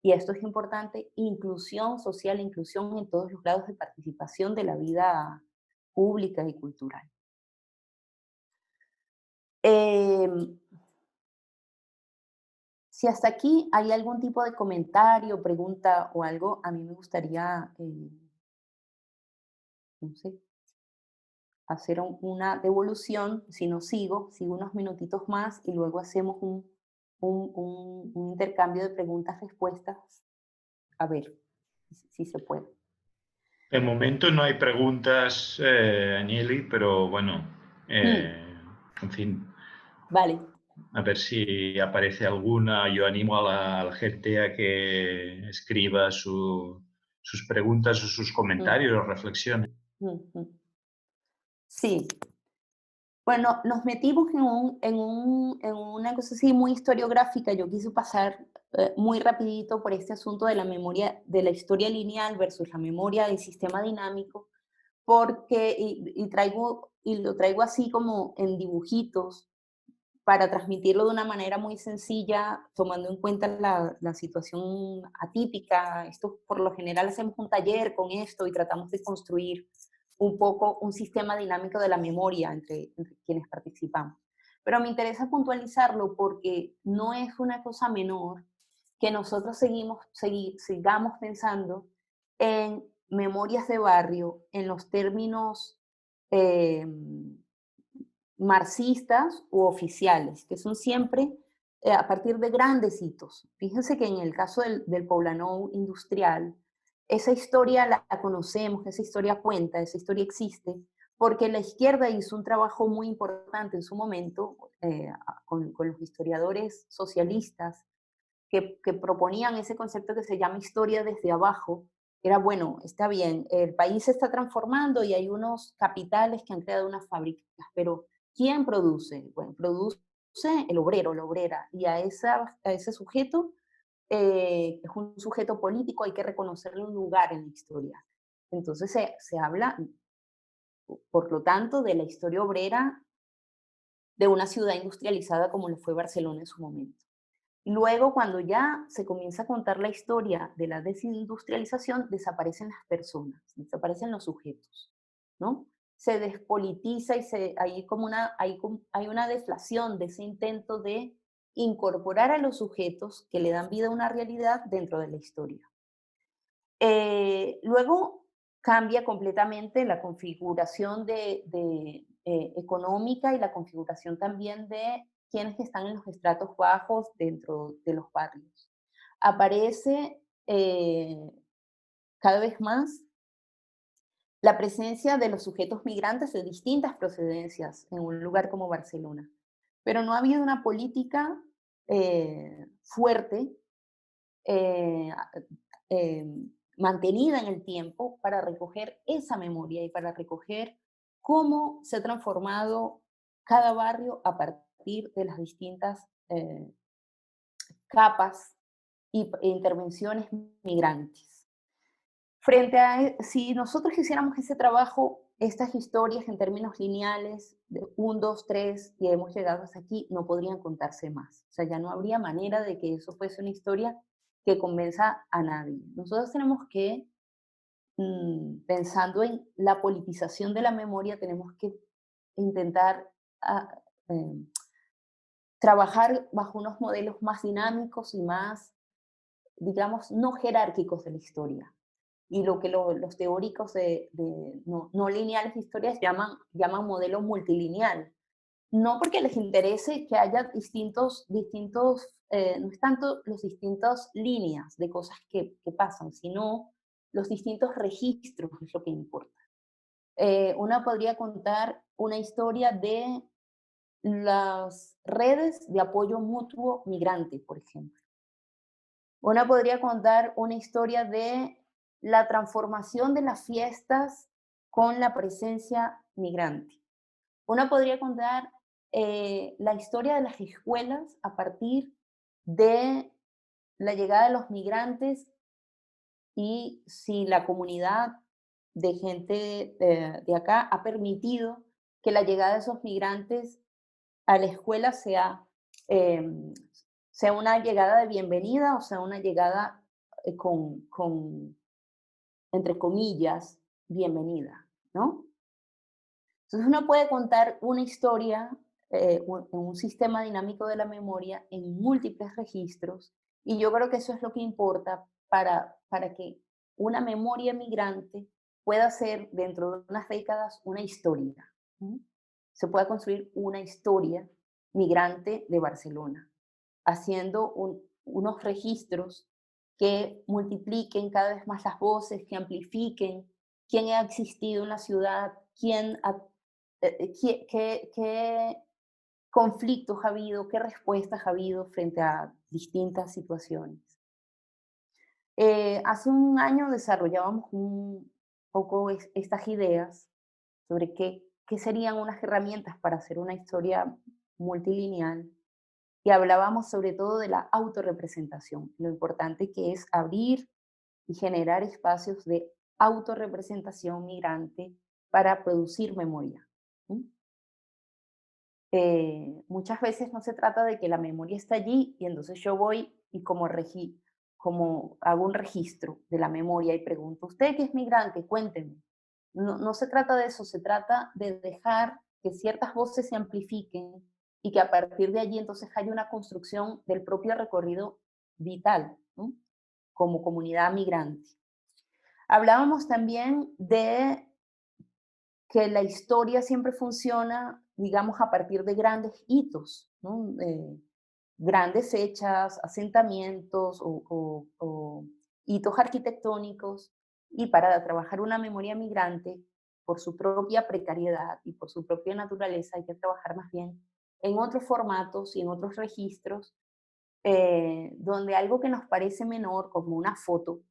y esto es importante, inclusión social, inclusión en todos los grados de participación de la vida pública y cultural? Em, si hasta aquí hay algún tipo de comentario, pregunta o algo, a mí me gustaría, no sé, hacer una devolución. Si no sigo unos minutitos más y luego hacemos un intercambio de preguntas-respuestas. A ver si se puede. De momento no hay preguntas, Agneli, pero bueno, Mm, en fin, vale. a ver si aparece alguna. Yo animo a la gente a que escriba sus preguntas o sus Mm, comentarios o reflexiones. mm. Sí. Bueno, nos metimos en una cosa así muy historiográfica. Yo quise pasar muy rapidito por este asunto de la memoria, de la historia lineal versus la memoria del sistema dinámico, porque, y lo traigo así como en dibujitos, para transmitirlo de una manera muy sencilla, tomando en cuenta la situación atípica. Esto por lo general hacemos un taller con esto y tratamos de construir un poco un sistema dinámico de la memoria entre quienes participamos. Pero me interesa puntualizarlo porque no es una cosa menor que nosotros sigamos pensando en memorias de barrio en los términos eh, marxistas u oficiales, que son siempre a partir de grandes hitos. Fíjense que en el caso del Poblenou industrial, esa historia la conocemos, esa historia cuenta, esa historia existe, porque la izquierda hizo un trabajo muy importante en su momento con los historiadores socialistas que proponían ese concepto que se llama historia desde abajo. Era, bueno, está bien, el país se está transformando y hay unos capitales que han creado unas fábricas, pero ¿quién produce? Bueno, produce el obrero, la obrera, y a ese sujeto, es un sujeto político, hay que reconocerle un lugar en la historia. Entonces se habla, por lo tanto, de la historia obrera de una ciudad industrializada como lo fue Barcelona en su momento. Luego, cuando ya se comienza a contar la historia de la desindustrialización, desaparecen las personas, desaparecen los sujetos, ¿no? Se despolitiza y hay una deflación de ese intento de incorporar a los sujetos que le dan vida a una realidad dentro de la historia. Luego cambia completamente la configuración económica y la configuración también de quienes están en los estratos bajos dentro de los barrios. Aparece cada vez más la presencia de los sujetos migrantes de distintas procedencias en un lugar como Barcelona, pero no ha habido una política fuerte eh, eh, mantenida en el tiempo para recoger esa memoria y para recoger cómo se ha transformado cada barrio a partir de las distintas capas e intervenciones migrantes. Si nosotros hiciéramos ese trabajo, estas historias en términos lineales, de 1, 2, 3, y hemos llegado hasta aquí, no podrían contarse más. O sea, ya no habría manera de que eso fuese una historia que convenza a nadie. Nosotros tenemos que, pensando en la politización de la memoria, tenemos que intentar ah, eh, trabajar bajo unos modelos más dinámicos y más, digamos, no jerárquicos de la historia. Y lo que los teóricos no lineales de historias llaman modelo multilineal. No porque les interese que haya no es tanto los distintos líneas de cosas que pasan, sino los distintos registros es lo que importa. Una podría contar una historia de las redes de apoyo mutuo migrante, por ejemplo. Una podría contar una historia de la transformación de las fiestas con la presencia migrante. Una podría contar la historia de las escuelas a partir de la llegada de los migrantes y si la comunidad de gente de acá ha permitido que la llegada de esos migrantes a la escuela sea una llegada de bienvenida o sea una llegada entre comillas, bienvenida, ¿no? Entonces uno puede contar una historia en un sistema dinámico de la memoria en múltiples registros y yo creo que eso es lo que importa para que una memoria migrante pueda ser dentro de unas décadas una historia. ¿No? Se pueda construir una historia migrante de Barcelona, haciendo unos registros que multipliquen cada vez más las voces, que amplifiquen quién ha existido en la ciudad, qué conflictos ha habido, qué respuestas ha habido frente a distintas situaciones. Hace un año desarrollábamos un poco estas ideas sobre qué serían unas herramientas para hacer una historia multilineal y hablábamos sobre todo de la autorrepresentación, lo importante que es abrir y generar espacios de autorrepresentación migrante para producir memoria. ¿Mm? Muchas veces no se trata de que la memoria está allí y entonces yo voy y como hago un registro de la memoria y pregunto, ¿usted que es migrante? Cuénteme. No se trata de eso, se trata de dejar que ciertas voces se amplifiquen y que a partir de allí entonces haya una construcción del propio recorrido vital, ¿no? Como comunidad migrante. Hablábamos también de que la historia siempre funciona, digamos, a partir de grandes hitos, ¿no? Grandes fechas, asentamientos o hitos arquitectónicos, y para trabajar una memoria migrante, por su propia precariedad y por su propia naturaleza, hay que trabajar más bien en otros formatos y en otros registros, donde algo que nos parece menor, como una foto,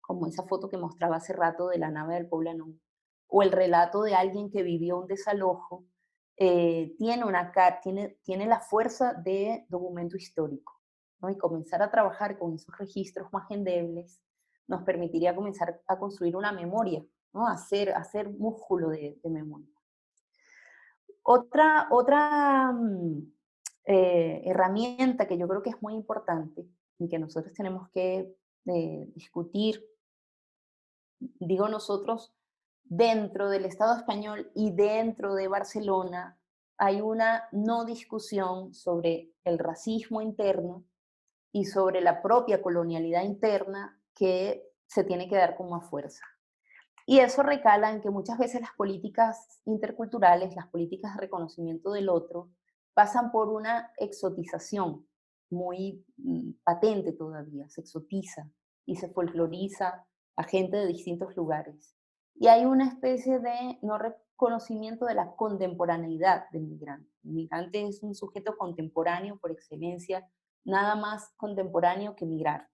como esa foto que mostraba hace rato de la nave del Poblenou, o el relato de alguien que vivió un desalojo, tiene la fuerza de documento histórico, ¿no? Y comenzar a trabajar con esos registros más endebles nos permitiría comenzar a construir una memoria, ¿no? Hacer músculo de memoria. Otra herramienta que yo creo que es muy importante y que nosotros tenemos que discutir, digo nosotros, dentro del Estado español y dentro de Barcelona, hay una no discusión sobre el racismo interno y sobre la propia colonialidad interna que se tiene que dar con más fuerza. Y eso recala en que muchas veces las políticas interculturales, las políticas de reconocimiento del otro, pasan por una exotización muy patente todavía, se exotiza y se folcloriza a gente de distintos lugares. Y hay una especie de no reconocimiento de la contemporaneidad del migrante. El migrante es un sujeto contemporáneo por excelencia, nada más contemporáneo que migrar,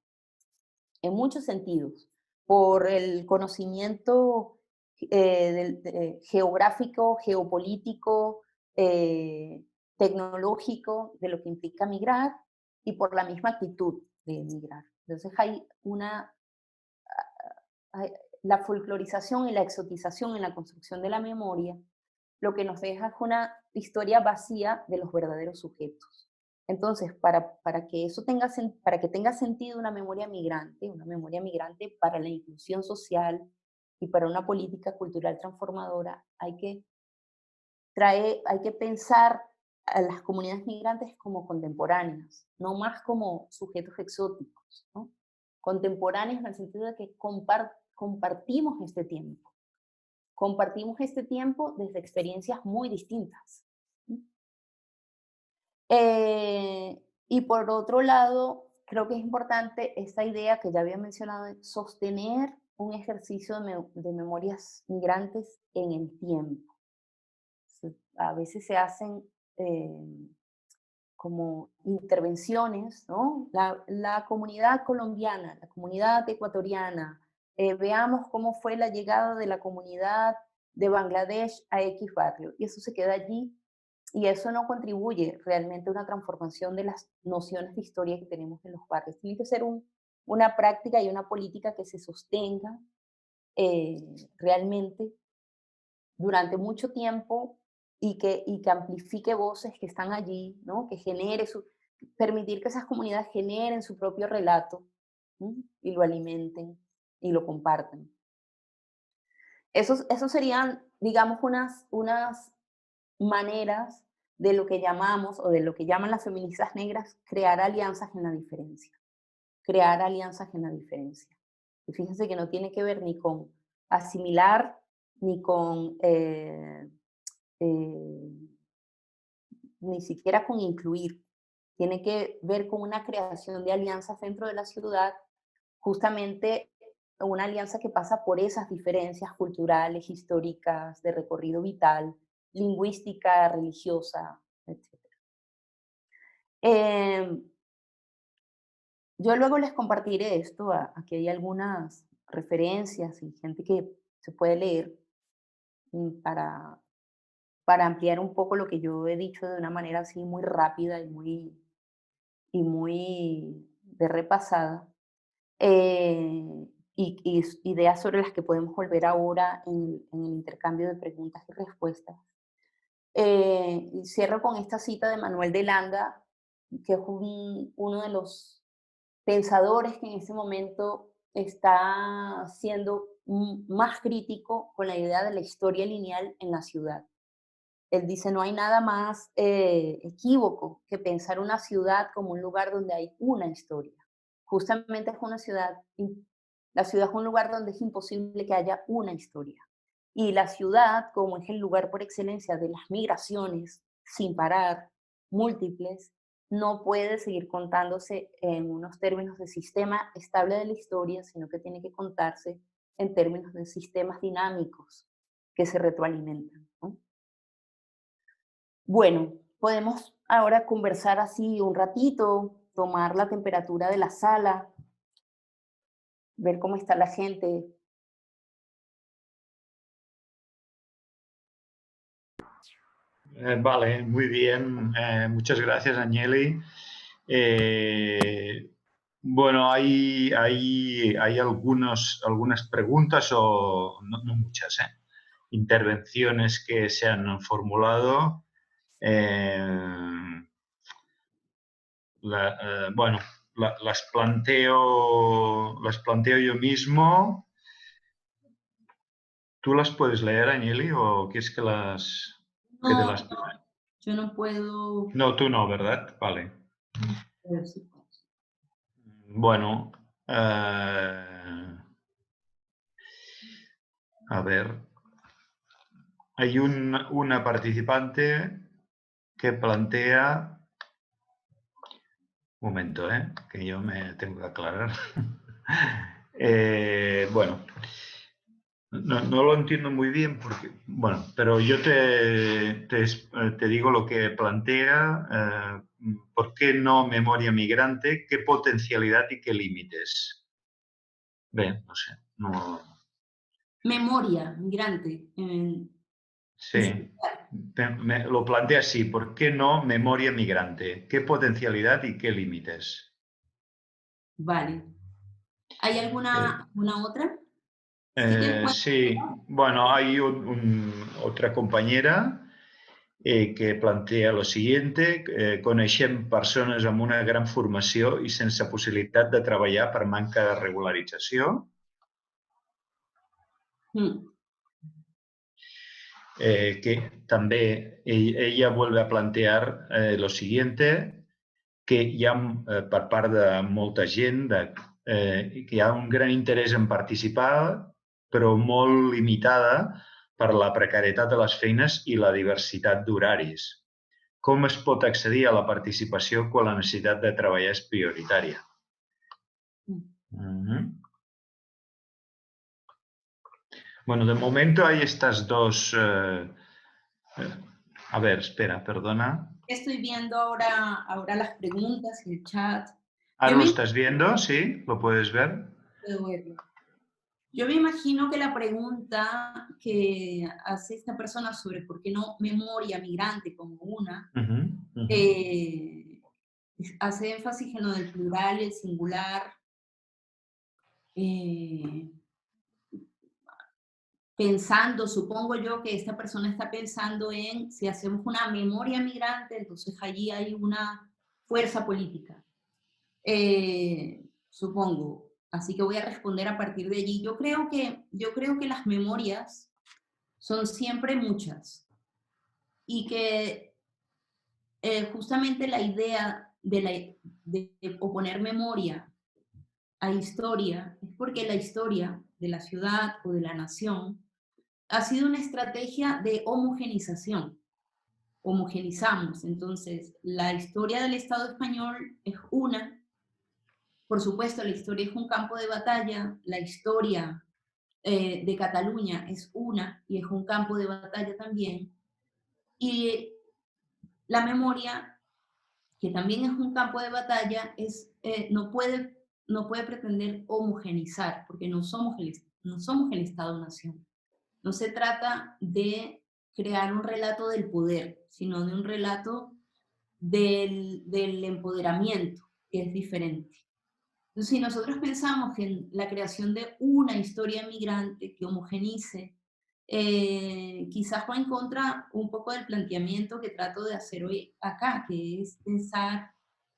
en muchos sentidos, por el conocimiento geográfico, geopolítico, tecnológico de lo que implica migrar y por la misma actitud de migrar. Entonces hay la folclorización y la exotización en la construcción de la memoria, lo que nos deja es una historia vacía de los verdaderos sujetos. Entonces, para que eso para que tenga sentido una memoria migrante para la inclusión social y para una política cultural transformadora, hay que pensar a las comunidades migrantes como contemporáneas, no más como sujetos exóticos, ¿no? Contemporáneos en el sentido de que compartimos este tiempo. Compartimos este tiempo desde experiencias muy distintas. Y por otro lado, creo que es importante esta idea que ya había mencionado de sostener un ejercicio de memorias migrantes en el tiempo. A veces se hacen como intervenciones, ¿no? La comunidad colombiana, la comunidad ecuatoriana, veamos cómo fue la llegada de la comunidad de Bangladesh a X barrio, y eso se queda allí, y eso no contribuye realmente a una transformación de las nociones de historia que tenemos en los barrios. Tiene que ser una práctica y una política que se sostenga realmente durante mucho tiempo y que amplifique voces que están allí, ¿no? Que permitir que esas comunidades generen su propio relato, ¿no? Y lo alimenten y lo compartan. Esos serían, digamos, unas maneras de lo que llamamos o de lo que llaman las feministas negras crear alianzas en la diferencia. Crear alianzas en la diferencia. Y fíjense que no tiene que ver ni con asimilar, ni con ni siquiera con incluir. Tiene que ver con una creación de alianzas dentro de la ciudad, justamente una alianza que pasa por esas diferencias culturales, históricas, de recorrido vital, lingüística, religiosa, etc. Yo luego les compartiré esto, aquí hay algunas referencias y gente que se puede leer para ampliar un poco lo que yo he dicho de una manera así muy rápida y muy de repasada. Ideas sobre las que podemos volver ahora en el intercambio de preguntas y respuestas. Y cierro con esta cita de Manuel de Landa, que es uno de los pensadores que en ese momento está siendo más crítico con la idea de la historia lineal en la ciudad. Él dice, no hay nada más equívoco que pensar una ciudad como un lugar donde hay una historia. Justamente es una ciudad, la ciudad es un lugar donde es imposible que haya una historia. Y la ciudad, como es el lugar por excelencia de las migraciones, sin parar, múltiples, no puede seguir contándose en unos términos de sistema estable de la historia, sino que tiene que contarse en términos de sistemas dinámicos que se retroalimentan, ¿no? Bueno, podemos ahora conversar así un ratito, tomar la temperatura de la sala, ver cómo está la gente. Vale, muy bien. Muchas gracias, Agneli. Bueno, hay algunas preguntas, o no muchas, intervenciones que se han formulado. Bueno, las planteo yo mismo. ¿Tú las puedes leer, Agneli, o quieres que que te No, las... yo no puedo. No, tú no, ¿verdad? Vale. Pero sí puedo. Bueno, a ver, hay una participante que plantea... Un momento, que yo me tengo que aclarar. Bueno, no lo entiendo muy bien porque, bueno, pero yo te digo lo que plantea. ¿Por qué no memoria migrante? ¿Qué potencialidad y qué límites? Bé, no sé, no... Memoria, migrante. Sí, lo plantea así. ¿Por qué no memoria migrante? ¿Qué potencialidad y qué límites? Vale. ¿Hay Eh, alguna otra? Sí que puede. sí, bueno, hay otra compañera que plantea lo siguiente. Coneixem persones amb una gran formació i sense possibilitat de treballar per manca de regularització. Que també ella vuelve a plantear lo siguiente, que hi ha per part de molta gent que hi ha un gran interès en participar, però molt limitada per la precarietat de les feines i la diversitat d'horaris. Com es pot accedir a la participació quan la necessitat de treballar és prioritària? Bueno, de momento hay estas dos... a ver, espera, perdona. Estoy viendo ahora las preguntas y el chat. ¿Ahora lo estás viendo? ¿Sí? ¿Lo puedes ver? Puedo verlo. Yo me imagino que la pregunta que hace esta persona sobre por qué no memoria migrante como una, hace énfasis en lo del plural y el singular, pensando, supongo yo que esta persona está pensando en si hacemos una memoria migrante, entonces allí hay una fuerza política. Supongo. Así que voy a responder a partir de allí. Yo creo que las memorias son siempre muchas y que justamente la idea de oponer memoria a historia es porque la historia de la ciudad o de la nación ha sido una estrategia de homogenización. Homogenizamos. Entonces, la historia del Estado español es una, por supuesto, la historia es un campo de batalla, la historia de Cataluña es una y es un campo de batalla también, y la memoria, que también es un campo de batalla, no puede pretender homogenizar, porque no somos el Estado-nación. No se trata de crear un relato del poder, sino de un relato del empoderamiento, que es diferente. Entonces, si nosotros pensamos en la creación de una historia migrante que homogenice, quizás va en contra un poco del planteamiento que trato de hacer hoy acá, que es pensar,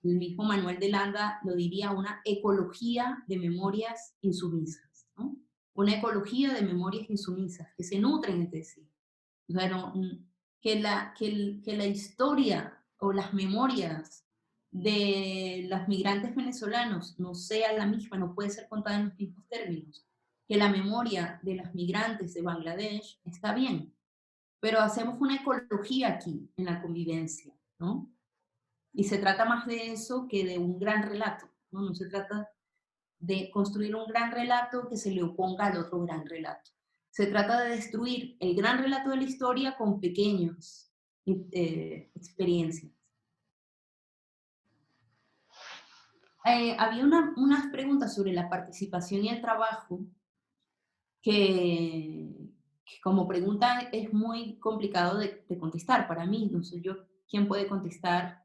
el mismo Manuel de Landa lo diría, una ecología de memorias insumisas, ¿no? Una ecología de memorias insumisas que se nutren entre sí. O sea, que la historia o las memorias de los migrantes venezolanos no sea la misma, no puede ser contada en los mismos términos, que la memoria de los migrantes de Bangladesh está bien, pero hacemos una ecología aquí en la convivencia, ¿no? Y se trata más de eso que de un gran relato, ¿no? No se trata de construir un gran relato que se le oponga al otro gran relato. Se trata de destruir el gran relato de la historia con pequeñas experiencias. Había unas preguntas sobre la participación y el trabajo que como pregunta es muy complicado de contestar para mí. No soy yo quien puede contestar,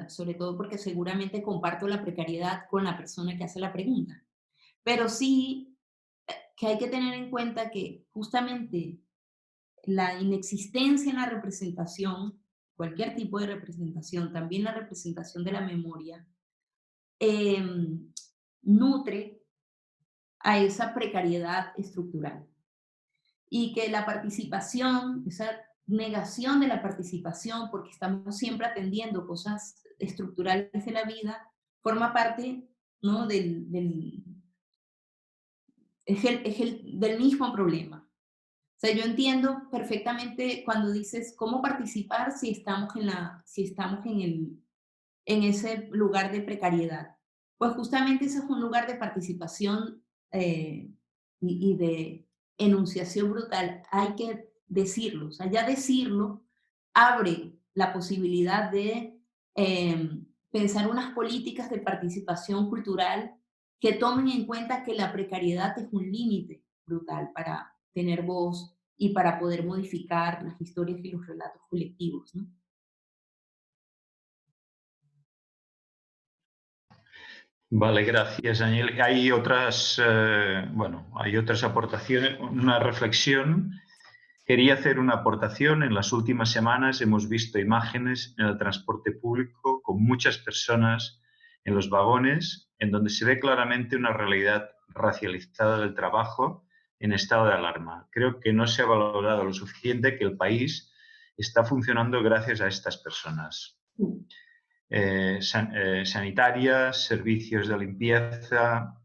sobre todo porque seguramente comparto la precariedad con la persona que hace la pregunta. Pero sí que hay que tener en cuenta que justamente la inexistencia en la representación, cualquier tipo de representación, también la representación de la memoria, nutre a esa precariedad estructural. Y que la participación, esa negación de la participación, porque estamos siempre atendiendo cosas estructurales de la vida, forma parte, ¿no?, del mismo problema. O sea, yo entiendo perfectamente cuando dices cómo participar si estamos en ese lugar de precariedad. Pues justamente ese es un lugar de participación y de enunciación brutal. Hay que decirlo. O sea, ya decirlo abre la posibilidad de pensar unas políticas de participación cultural que tomen en cuenta que la precariedad es un límite brutal para tener voz y para poder modificar las historias y los relatos colectivos, ¿no? Vale, gracias, Daniel. Hay otras, hay otras aportaciones, una reflexión. Quería hacer una aportación. En las últimas semanas hemos visto imágenes en el transporte público con muchas personas en los vagones, en donde se ve claramente una realidad racializada del trabajo en estado de alarma. Creo que no se ha valorado lo suficiente que el país está funcionando gracias a estas personas. Sanitarias, servicios de limpieza,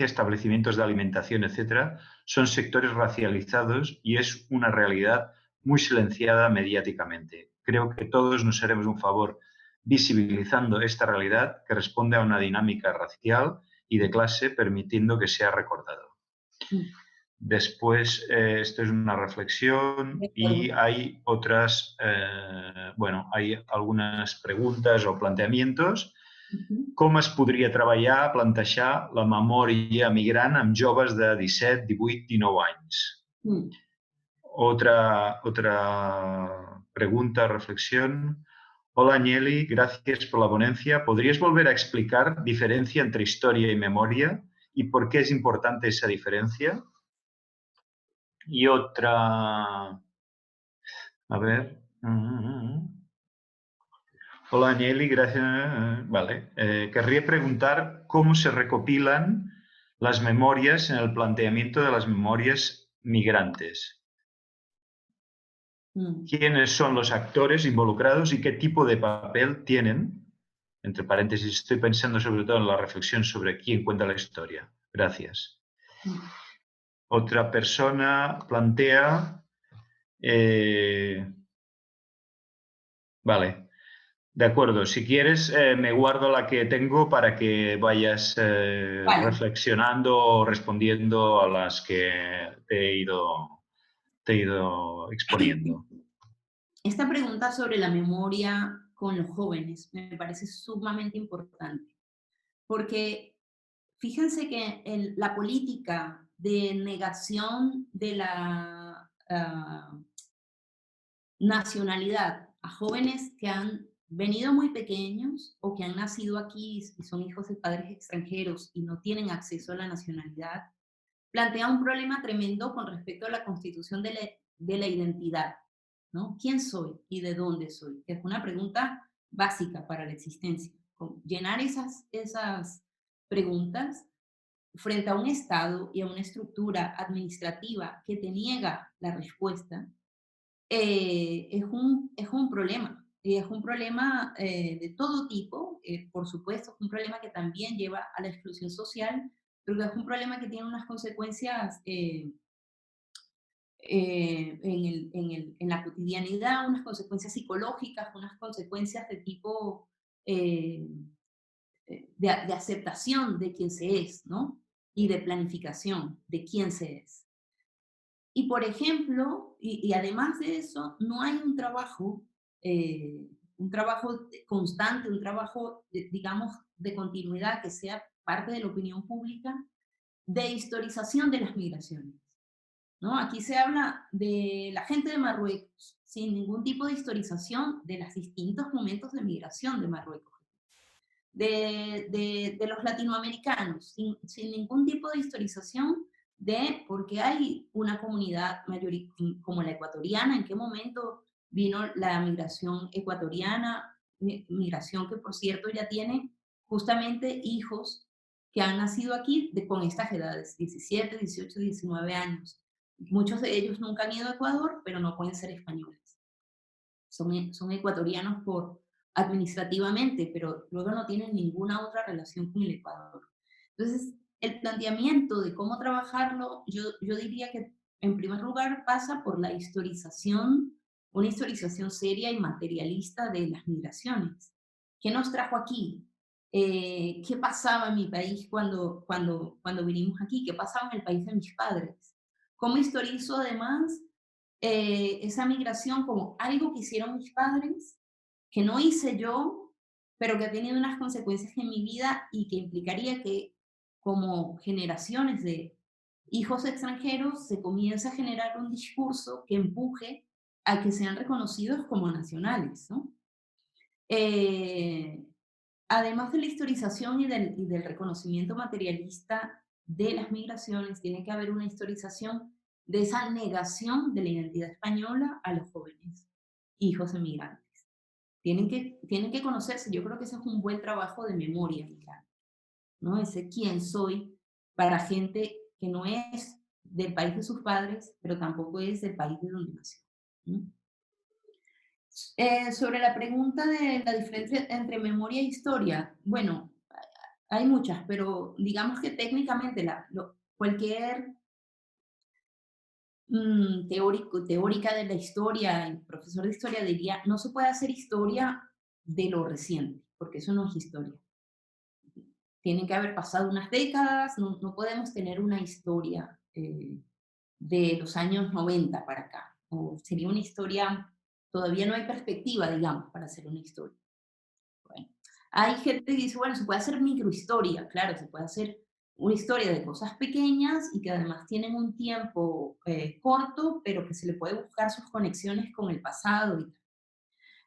establecimientos de alimentación, etcétera, son sectores racializados y es una realidad muy silenciada mediáticamente. Creo que todos nos haremos un favor visibilizando esta realidad que responde a una dinámica racial y de clase, permitiendo que sea recordado. Después, esto es una reflexión y hay otras, hay algunes preguntes o planteamientos. Com es podria treballar, plantejar la memòria migrant amb joves de 17, 18, 19 anys? Otra pregunta, reflexión. Hola, Agneli, gracias por la ponencia. ¿Podrías volver a explicar diferencia entre historia y memoria y por qué es importante esa diferencia? Y otra, a ver. Hola, Agneli, gracias. Vale. Querría preguntar cómo se recopilan las memorias en el planteamiento de las memorias migrantes. ¿Quiénes son los actores involucrados y qué tipo de papel tienen? Entre paréntesis, estoy pensando sobre todo en la reflexión sobre quién cuenta la historia. Gracias. Otra persona plantea... vale. De acuerdo, si quieres me guardo la que tengo para que vayas Vale. reflexionando o respondiendo a las que te he ido exponiendo. Esta pregunta sobre la memoria con los jóvenes me parece sumamente importante, porque fíjense que la política de negación de la nacionalidad a jóvenes que han venido muy pequeños o que han nacido aquí y son hijos de padres extranjeros y no tienen acceso a la nacionalidad, plantea un problema tremendo con respecto a la constitución de la identidad, ¿no? ¿Quién soy y de dónde soy? Que es una pregunta básica para la existencia. Llenar esas preguntas frente a un Estado y a una estructura administrativa que te niega la respuesta, es un problema. Y es un problema de todo tipo, por supuesto, es un problema que también lleva a la exclusión social, pero es un problema que tiene unas consecuencias en la cotidianidad, unas consecuencias psicológicas, unas consecuencias de tipo eh, de aceptación de quién se es, ¿no? Y de planificación de quién se es. Y por ejemplo, y además de eso, no hay un trabajo constante, un trabajo, digamos, de continuidad que sea parte de la opinión pública de historización de las migraciones, ¿no? Aquí se habla de la gente de Marruecos sin ningún tipo de historización de los distintos momentos de migración de Marruecos, de los latinoamericanos, sin ningún tipo de historización de por qué hay una comunidad como la ecuatoriana, en qué momento vino la migración ecuatoriana, migración que por cierto ya tiene justamente hijos que han nacido aquí con estas edades, 17, 18, 19 años. Muchos de ellos nunca han ido a Ecuador, pero no pueden ser españoles. Son ecuatorianos administrativamente, pero luego no tienen ninguna otra relación con el Ecuador. Entonces, el planteamiento de cómo trabajarlo, yo diría que en primer lugar pasa por la historización, una historización seria y materialista de las migraciones. ¿Qué nos trajo aquí? ¿Qué pasaba en mi país cuando vinimos aquí? ¿Qué pasaba en el país de mis padres? ¿Cómo historizo además esa migración como algo que hicieron mis padres, que no hice yo, pero que ha tenido unas consecuencias en mi vida y que implicaría que como generaciones de hijos extranjeros se comienza a generar un discurso que empuje a que sean reconocidos como nacionales, ¿no? Eh, Además de la historización y del reconocimiento materialista de las migraciones, tiene que haber una historización de esa negación de la identidad española a los jóvenes hijos de migrantes. Tienen que conocerse, yo creo que ese es un buen trabajo de memoria, ¿no? Ese quién soy para gente que no es del país de sus padres, pero tampoco es del país de donde nació, ¿no? Sobre la pregunta de la diferencia entre memoria e historia, bueno, hay muchas, pero digamos que técnicamente cualquier teórica de la historia, el profesor de historia diría, no se puede hacer historia de lo reciente, porque eso no es historia. Tienen que haber pasado unas décadas, no podemos tener una historia de los años 90 para acá. O sería una historia, todavía no hay perspectiva, digamos, para hacer una historia. Bueno, hay gente que dice, bueno, se puede hacer microhistoria, claro, se puede hacer una historia de cosas pequeñas y que además tienen un tiempo corto, pero que se le puede buscar sus conexiones con el pasado.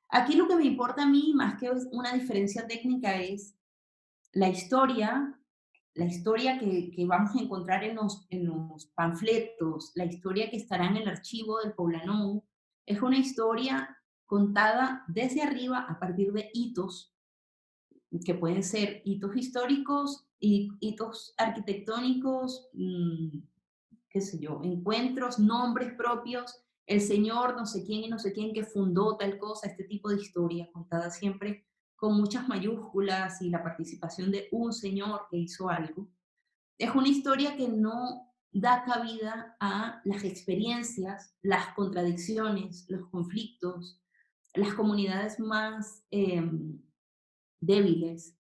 Aquí lo que me importa a mí, más que una diferencia técnica, es la historia, la historia que vamos a encontrar en los panfletos, la historia que estará en el archivo del Poblenou, es una historia contada desde arriba a partir de hitos que pueden ser hitos históricos y hitos arquitectónicos, qué sé yo, encuentros, nombres propios, el señor no sé quién y no sé quién que fundó tal cosa, este tipo de historia contada siempre con muchas mayúsculas y la participación de un señor que hizo algo. Es una historia que no da cabida a las experiencias, las contradicciones, los conflictos, las comunidades más débiles.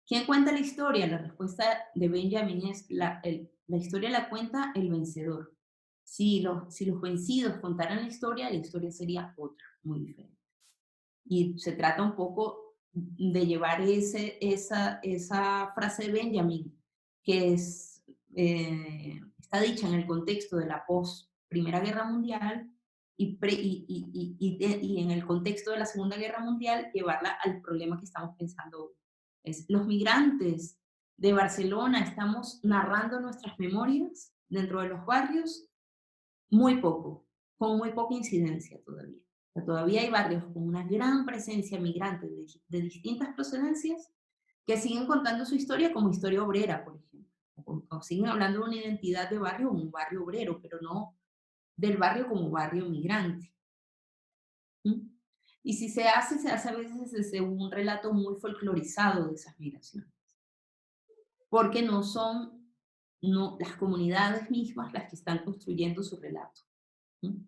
¿Quién cuenta la historia? La respuesta de Benjamin es la historia la cuenta el vencedor. Si los vencidos contaran la historia sería otra, muy diferente. Y se trata un poco de llevar esa frase de Benjamin, que está dicha en el contexto de la post-Primera Guerra Mundial y en el contexto de la Segunda Guerra Mundial, llevarla al problema que estamos pensando hoy. Los migrantes de Barcelona estamos narrando nuestras memorias dentro de los barrios muy poco, con muy poca incidencia todavía. O sea, todavía hay barrios con una gran presencia migrante de distintas procedencias que siguen contando su historia como historia obrera, por ejemplo. O siguen hablando de una identidad de barrio como un barrio obrero, pero no del barrio como barrio migrante. ¿Mm? Y si se hace a veces desde un relato muy folclorizado de esas migraciones, porque no son las comunidades mismas las que están construyendo su relato. ¿Mm?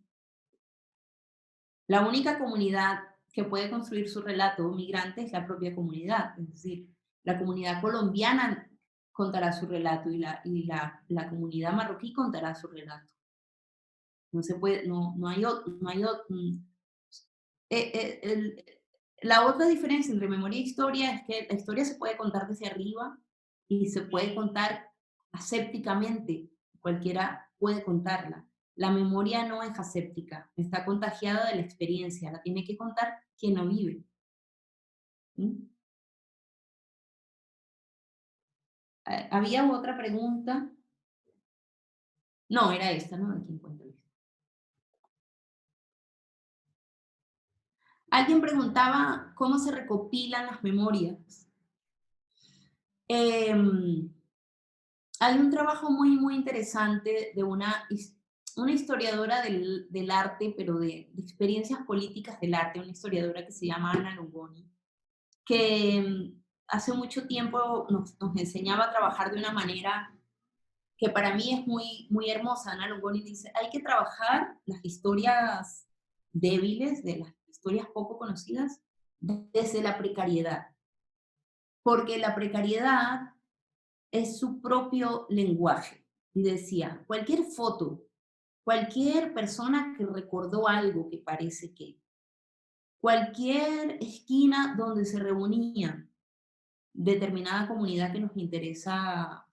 La única comunidad que puede construir su relato migrante es la propia comunidad, es decir, la comunidad colombiana contará su relato y la comunidad marroquí contará su relato. No se puede, no hay otro, eh, eh, el- la otra diferencia entre memoria e historia es que la historia se puede contar desde arriba y se puede contar asépticamente, cualquiera puede contarla. La memoria no es aséptica, está contagiada de la experiencia, la tiene que contar quien la vive. ¿Mm? ¿Había otra pregunta? No, era esta, ¿no? ¿De quién cuenta la historia? Alguien preguntaba cómo se recopilan las memorias. Em, Hay un trabajo muy, muy interesante de una historiadora del arte, pero de experiencias políticas del arte, una historiadora que se llama Ana Longoni, que hace mucho tiempo nos enseñaba a trabajar de una manera que para mí es muy, muy hermosa. Ana Longoni dice, hay que trabajar las historias débiles, de las historias poco conocidas, desde la precariedad, porque la precariedad es su propio lenguaje. Y decía, cualquier foto, cualquier persona que recordó algo que parece que, cualquier esquina donde se reunía determinada comunidad que nos interesa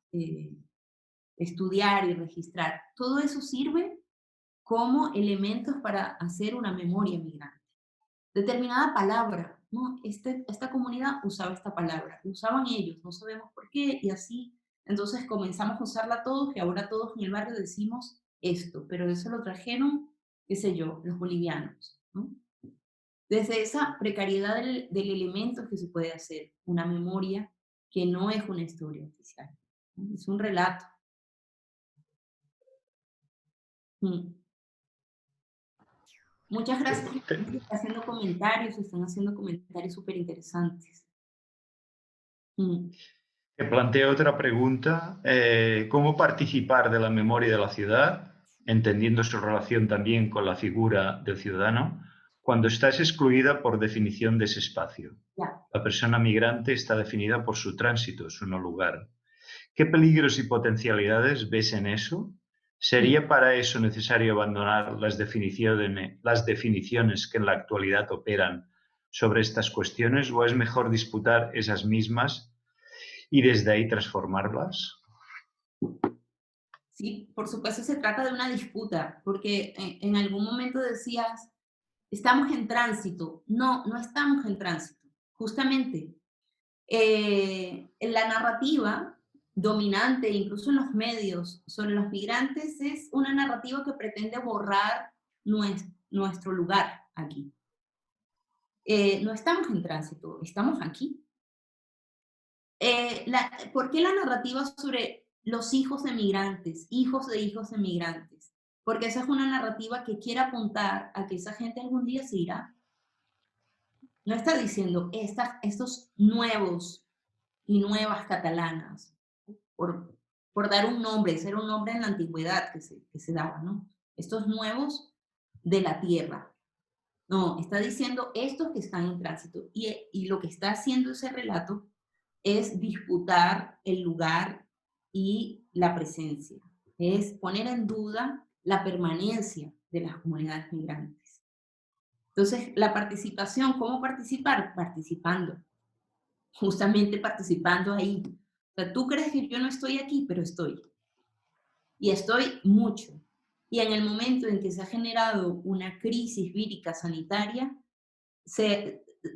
estudiar y registrar, todo eso sirve como elementos para hacer una memoria migrante. Determinada palabra, ¿no? Esta comunidad usaba esta palabra, usaban ellos, no sabemos por qué, y así, entonces comenzamos a usarla todos, y ahora todos en el barrio decimos esto, pero eso lo trajeron, qué sé yo, los bolivianos, ¿no? Desde esa precariedad del elemento que se puede hacer una memoria que no es una historia oficial, ¿no? Es un relato. Mm. Muchas gracias. Están haciendo comentarios súper interesantes. Te planteo otra pregunta. ¿Cómo participar de la memoria de la ciudad, entendiendo su relación también con la figura del ciudadano, cuando estás excluida por definición de ese espacio? Ya. La persona migrante está definida por su tránsito, su no lugar. ¿Qué peligros y potencialidades ves en eso? ¿Sería para eso necesario abandonar las definiciones que en la actualidad operan sobre estas cuestiones o es mejor disputar esas mismas y desde ahí transformarlas? Sí, por supuesto se trata de una disputa, porque en algún momento decías, estamos en tránsito. No, no estamos en tránsito. Justamente, en la narrativa dominante, incluso en los medios, sobre los migrantes, es una narrativa que pretende borrar nuestro lugar aquí. No estamos en tránsito, estamos aquí. ¿Por qué la narrativa sobre los hijos de migrantes, hijos de hijos de migrantes? Porque esa es una narrativa que quiere apuntar a que esa gente algún día se irá. No está diciendo estos nuevos y nuevas catalanas, por dar un nombre, ese era un nombre en la antigüedad que se daba, ¿no? Estos nuevos de la tierra. No, está diciendo estos que están en tránsito. Y lo que está haciendo ese relato es disputar el lugar y la presencia. Es poner en duda la permanencia de las comunidades migrantes. Entonces, la participación, ¿cómo participar? Participando, justamente participando ahí. O sea, tú crees que yo no estoy aquí, pero estoy. Y estoy mucho. Y en el momento en que se ha generado una crisis vírica sanitaria,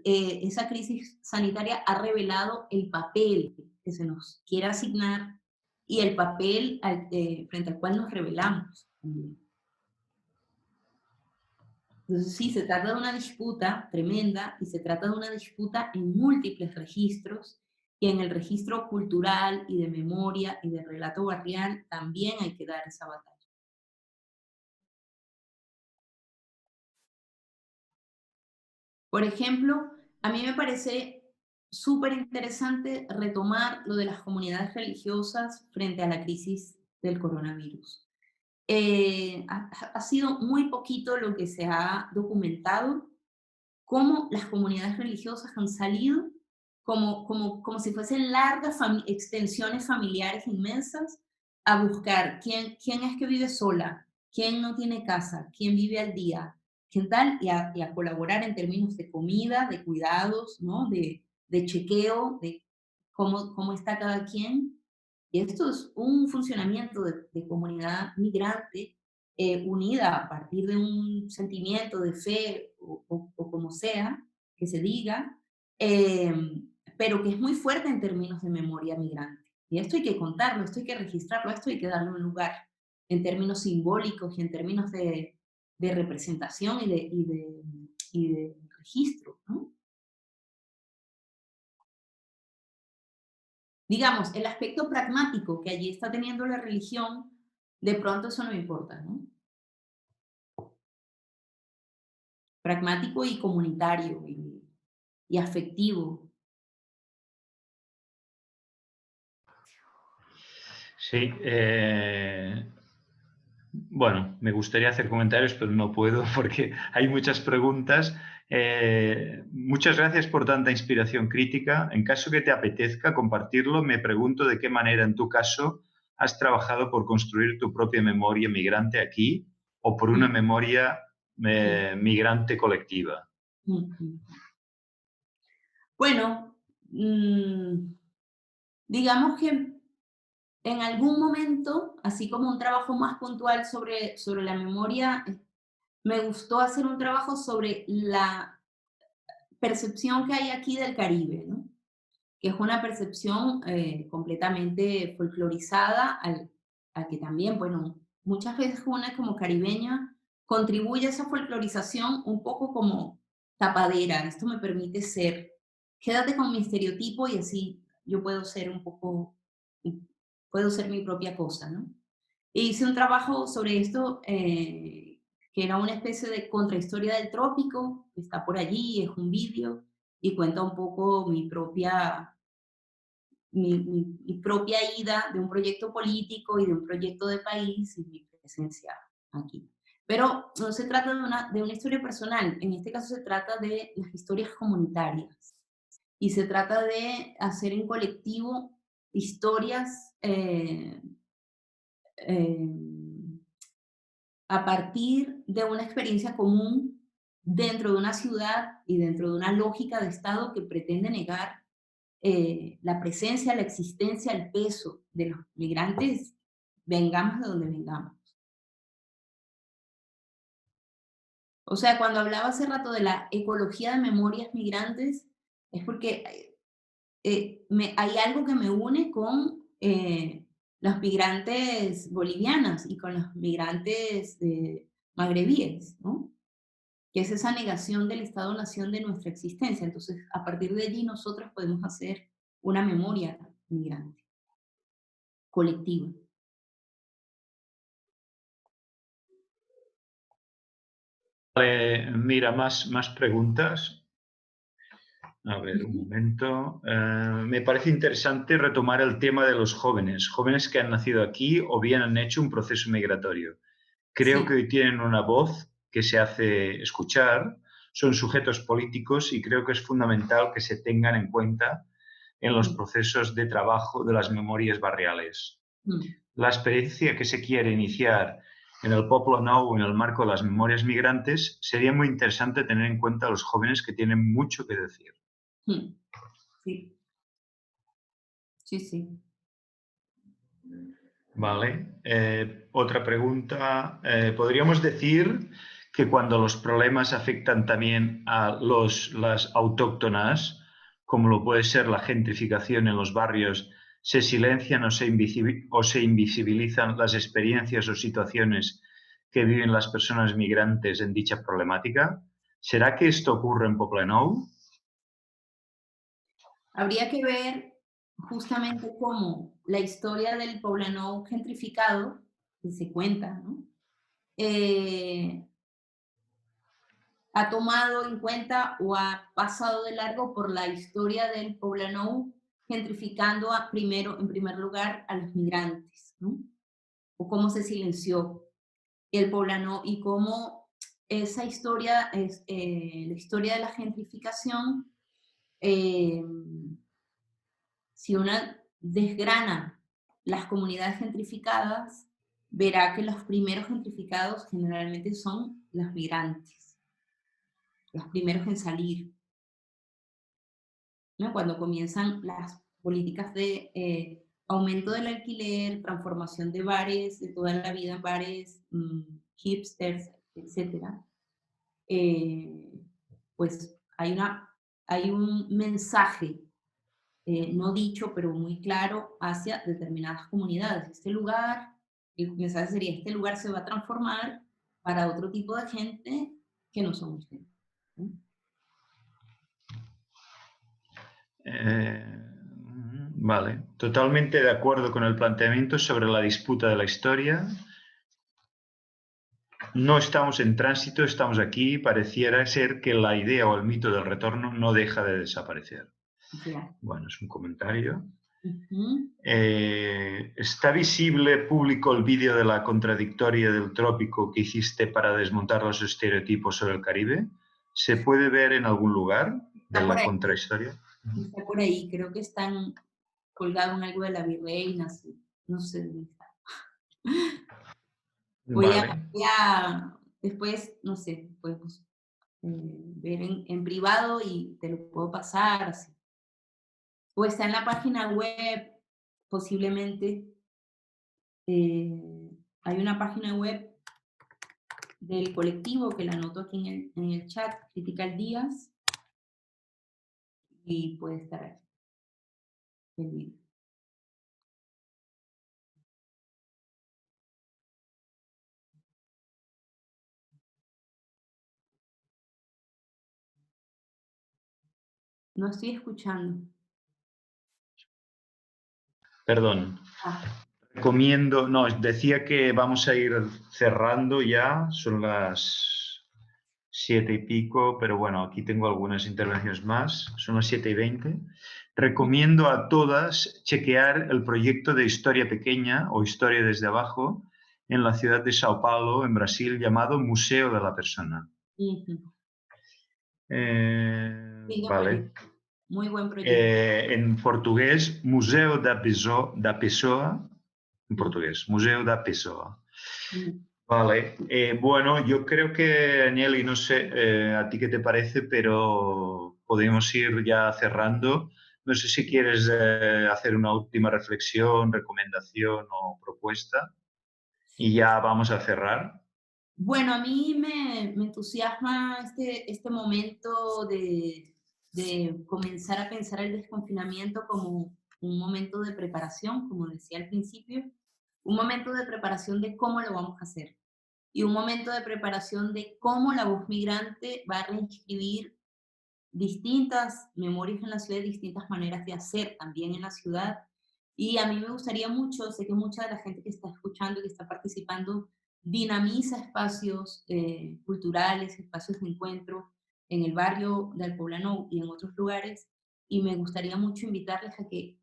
esa crisis sanitaria ha revelado el papel que se nos quiere asignar y el papel frente al cual nos rebelamos. Entonces, sí, se trata de una disputa tremenda y se trata de una disputa en múltiples registros y en el registro cultural y de memoria y de relato barrial también hay que dar esa batalla. Por ejemplo, a mí me parece súper interesante retomar lo de las comunidades religiosas frente a la crisis del coronavirus. Ha sido muy poquito lo que se ha documentado, cómo las comunidades religiosas han salido como si fuesen largas extensiones familiares inmensas a buscar quién es que vive sola, quién no tiene casa, quién vive al día, quién tal, y a colaborar en términos de comida, de cuidados, ¿no? De chequeo, de cómo está cada quien. Y esto es un funcionamiento de comunidad migrante unida a partir de un sentimiento de fe o como sea que se diga, eh, pero que es muy fuerte en términos de memoria migrante. Y esto hay que contarlo, esto hay que registrarlo, esto hay que darle un lugar en términos simbólicos y en términos de representación y de registro, ¿no? Digamos, el aspecto pragmático que allí está teniendo la religión, de pronto eso no importa, ¿no? Pragmático y comunitario y afectivo. Sí, bueno, me gustaría hacer comentarios, pero no puedo porque hay muchas preguntas. Muchas gracias por tanta inspiración crítica. En caso que te apetezca compartirlo, me pregunto de qué manera, en tu caso, has trabajado por construir tu propia memoria migrante aquí o por una Mm, memoria mm, migrante colectiva. mm. Bueno, digamos que en algún momento, así como un trabajo más puntual sobre la memoria, me gustó hacer un trabajo sobre la percepción que hay aquí del Caribe, ¿no? Que es una percepción completamente folclorizada, al que también, bueno, muchas veces una como caribeña contribuye a esa folclorización un poco como tapadera, esto me permite ser, quédate con mi estereotipo y así yo puedo ser un poco, puedo ser mi propia cosa, ¿no? E hice un trabajo sobre esto que era una especie de contrahistoria del trópico, que está por allí, es un vídeo y cuenta un poco mi propia ida de un proyecto político y de un proyecto de país y mi presencia aquí. Pero no se trata de una historia personal, en este caso se trata de las historias comunitarias y se trata de hacer en colectivo historias eh, a partir de una experiencia común dentro de una ciudad y dentro de una lógica de Estado que pretende negar la presencia, la existencia, el peso de los migrantes, vengamos de donde vengamos. O sea, cuando hablaba hace rato de la ecología de memorias migrantes, es porque hay algo que me une con los migrantes bolivianas y con los migrantes magrebíes, ¿no? Que es esa negación del Estado-nación de nuestra existencia. Entonces, a partir de allí nosotros podemos hacer una memoria migrante, colectiva. Mira, más preguntas. A ver, un momento. Me parece interesante retomar el tema de los jóvenes, jóvenes que han nacido aquí o bien han hecho un proceso migratorio. Creo que Sí. hoy tienen una voz que se hace escuchar, son sujetos políticos y creo que es fundamental que se tengan en cuenta en los procesos de trabajo de las memorias barriales. La experiencia que se quiere iniciar en el Poble Nou, en el marco de las memorias migrantes, sería muy interesante tener en cuenta a los jóvenes que tienen mucho que decir. Sí. Sí, sí. Vale. Otra pregunta. ¿Podríamos decir que cuando los problemas afectan también a las autóctonas, como lo puede ser la gentrificación en los barrios, se silencian o se invisibilizan las experiencias o situaciones que viven las personas migrantes en dicha problemática? ¿Será que esto ocurre en Poblenou? Habría que ver justamente cómo la historia del poblano gentrificado, que se cuenta, ¿no? Ha tomado en cuenta o ha pasado de largo por la historia del poblano gentrificando en primer lugar, a los migrantes, ¿no? O cómo se silenció el poblano y cómo esa historia es la historia de la gentrificación. eh, si uno desgrana las comunidades gentrificadas, verá que los primeros gentrificados generalmente son los migrantes, los primeros en salir, ¿no? Cuando comienzan las políticas de aumento del alquiler, transformación de bares, de toda la vida en bares, hipsters, etcétera, pues hay un mensaje no dicho, pero muy claro hacia determinadas comunidades. El mensaje sería, este lugar se va a transformar para otro tipo de gente que no son ustedes, ¿no? Vale, totalmente de acuerdo con el planteamiento sobre la disputa de la historia. No estamos en tránsito, estamos aquí. Pareciera ser que la idea o el mito del retorno no deja de desaparecer. Ya. Bueno, es un comentario. Ujú. ¿Está visible público el vídeo de la contradictoria del trópico que hiciste para desmontar los estereotipos sobre el Caribe? ¿Se puede ver en algún lugar de Está por la ahí, contrahistoria? está por ahí. Creo que están colgados en algo de la virreina, sí. No sé dónde está. Vale. Después, no sé, podemos ver en privado y te lo puedo pasar, así. O está en la página web, posiblemente. Hay una página web del colectivo que la anoto aquí en el chat, Critical Díaz, y puede estar ahí el video. No estoy escuchando. Perdón. Ah, Recomiendo, no, decía que vamos a ir cerrando ya, son las 7:00 y pico, pero bueno, aquí tengo algunas intervenciones más, son las 7:20. Recomiendo a todas chequear el proyecto de Historia Pequeña o Historia desde Abajo en la ciudad de Sao Paulo, en Brasil, llamado Museo de la Persona. ujú. Lindo Vale. proyecto. Muy buen proyecto. En portugués, Museu da Pessoa, en portugués, Museo da Pessoa. Mm. Vale, bueno, yo creo que, Nelly, no sé a ti qué te parece, pero podemos ir ya cerrando. No sé si quieres hacer una última reflexión, recomendación o propuesta y ya vamos a cerrar. Bueno, a mí me entusiasma este momento de comenzar a pensar el desconfinamiento como un momento de preparación, como decía al principio, un momento de preparación de cómo lo vamos a hacer y un momento de preparación de cómo la voz migrante va a reinscribir distintas memorias en la ciudad, distintas maneras de hacer también en la ciudad. Y a mí me gustaría mucho, sé que mucha de la gente que está escuchando y que está participando dinamiza espacios culturales, espacios de encuentro en el barrio del Poblano y en otros lugares. Y me gustaría mucho invitarles a que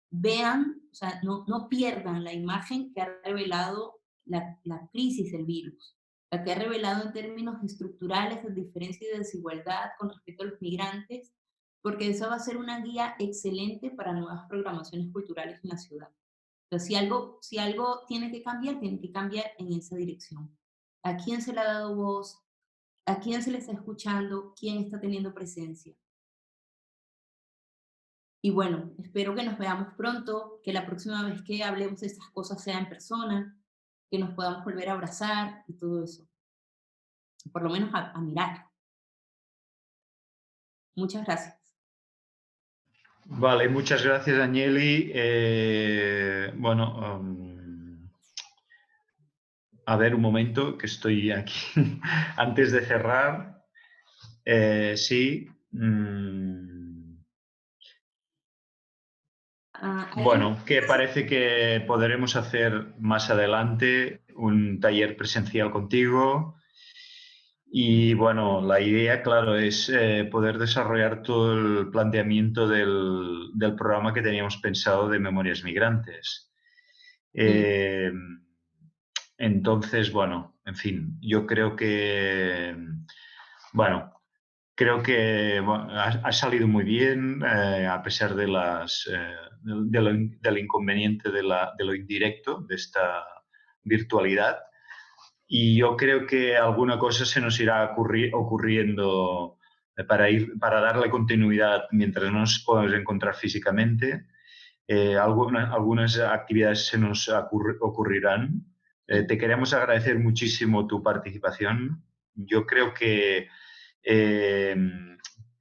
vean, o sea, no pierdan la imagen que ha revelado la crisis del virus. la que ha revelado en términos estructurales de diferencia y de desigualdad con respecto a los migrantes, porque eso va a ser una guía excelente para nuevas programaciones culturales en la ciudad. Entonces, si algo tiene que cambiar en esa dirección. ¿A quién se le ha dado voz? ¿A quién se le está escuchando? ¿Quién está teniendo presencia? Y bueno, espero que nos veamos pronto, que la próxima vez que hablemos de estas cosas sea en persona, que nos podamos volver a abrazar y todo eso. Por lo menos a mirar. Muchas gracias. Vale, muchas gracias, Danieli. Bueno, a ver un momento, que estoy aquí antes de cerrar. Sí. ¿Hay algo Bueno, que parece que podremos hacer más adelante un taller presencial contigo. Y bueno, la idea, claro, es poder desarrollar todo el planteamiento del programa que teníamos pensado de Memorias Migrantes. Eh, entonces, bueno, en fin, yo creo que, bueno, creo que bueno, ha salido muy bien, a pesar de del inconveniente de lo indirecto, de esta virtualidad. Y yo creo que alguna cosa se nos irá ocurriendo para darle continuidad mientras no nos podemos encontrar físicamente. Algunas actividades se nos ocurrirán. Te queremos agradecer muchísimo tu participación. Yo creo que eh,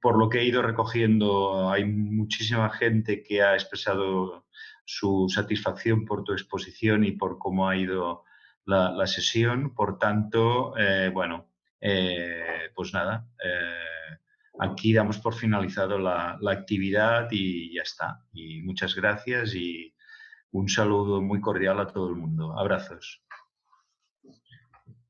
por lo que he ido recogiendo, hay muchísima gente que ha expresado su satisfacción por tu exposición y por cómo ha ido la sesión. Por tanto, bueno, pues nada, aquí damos por finalizado la actividad y ya está. Y muchas gracias y un saludo muy cordial a todo el mundo. Abrazos.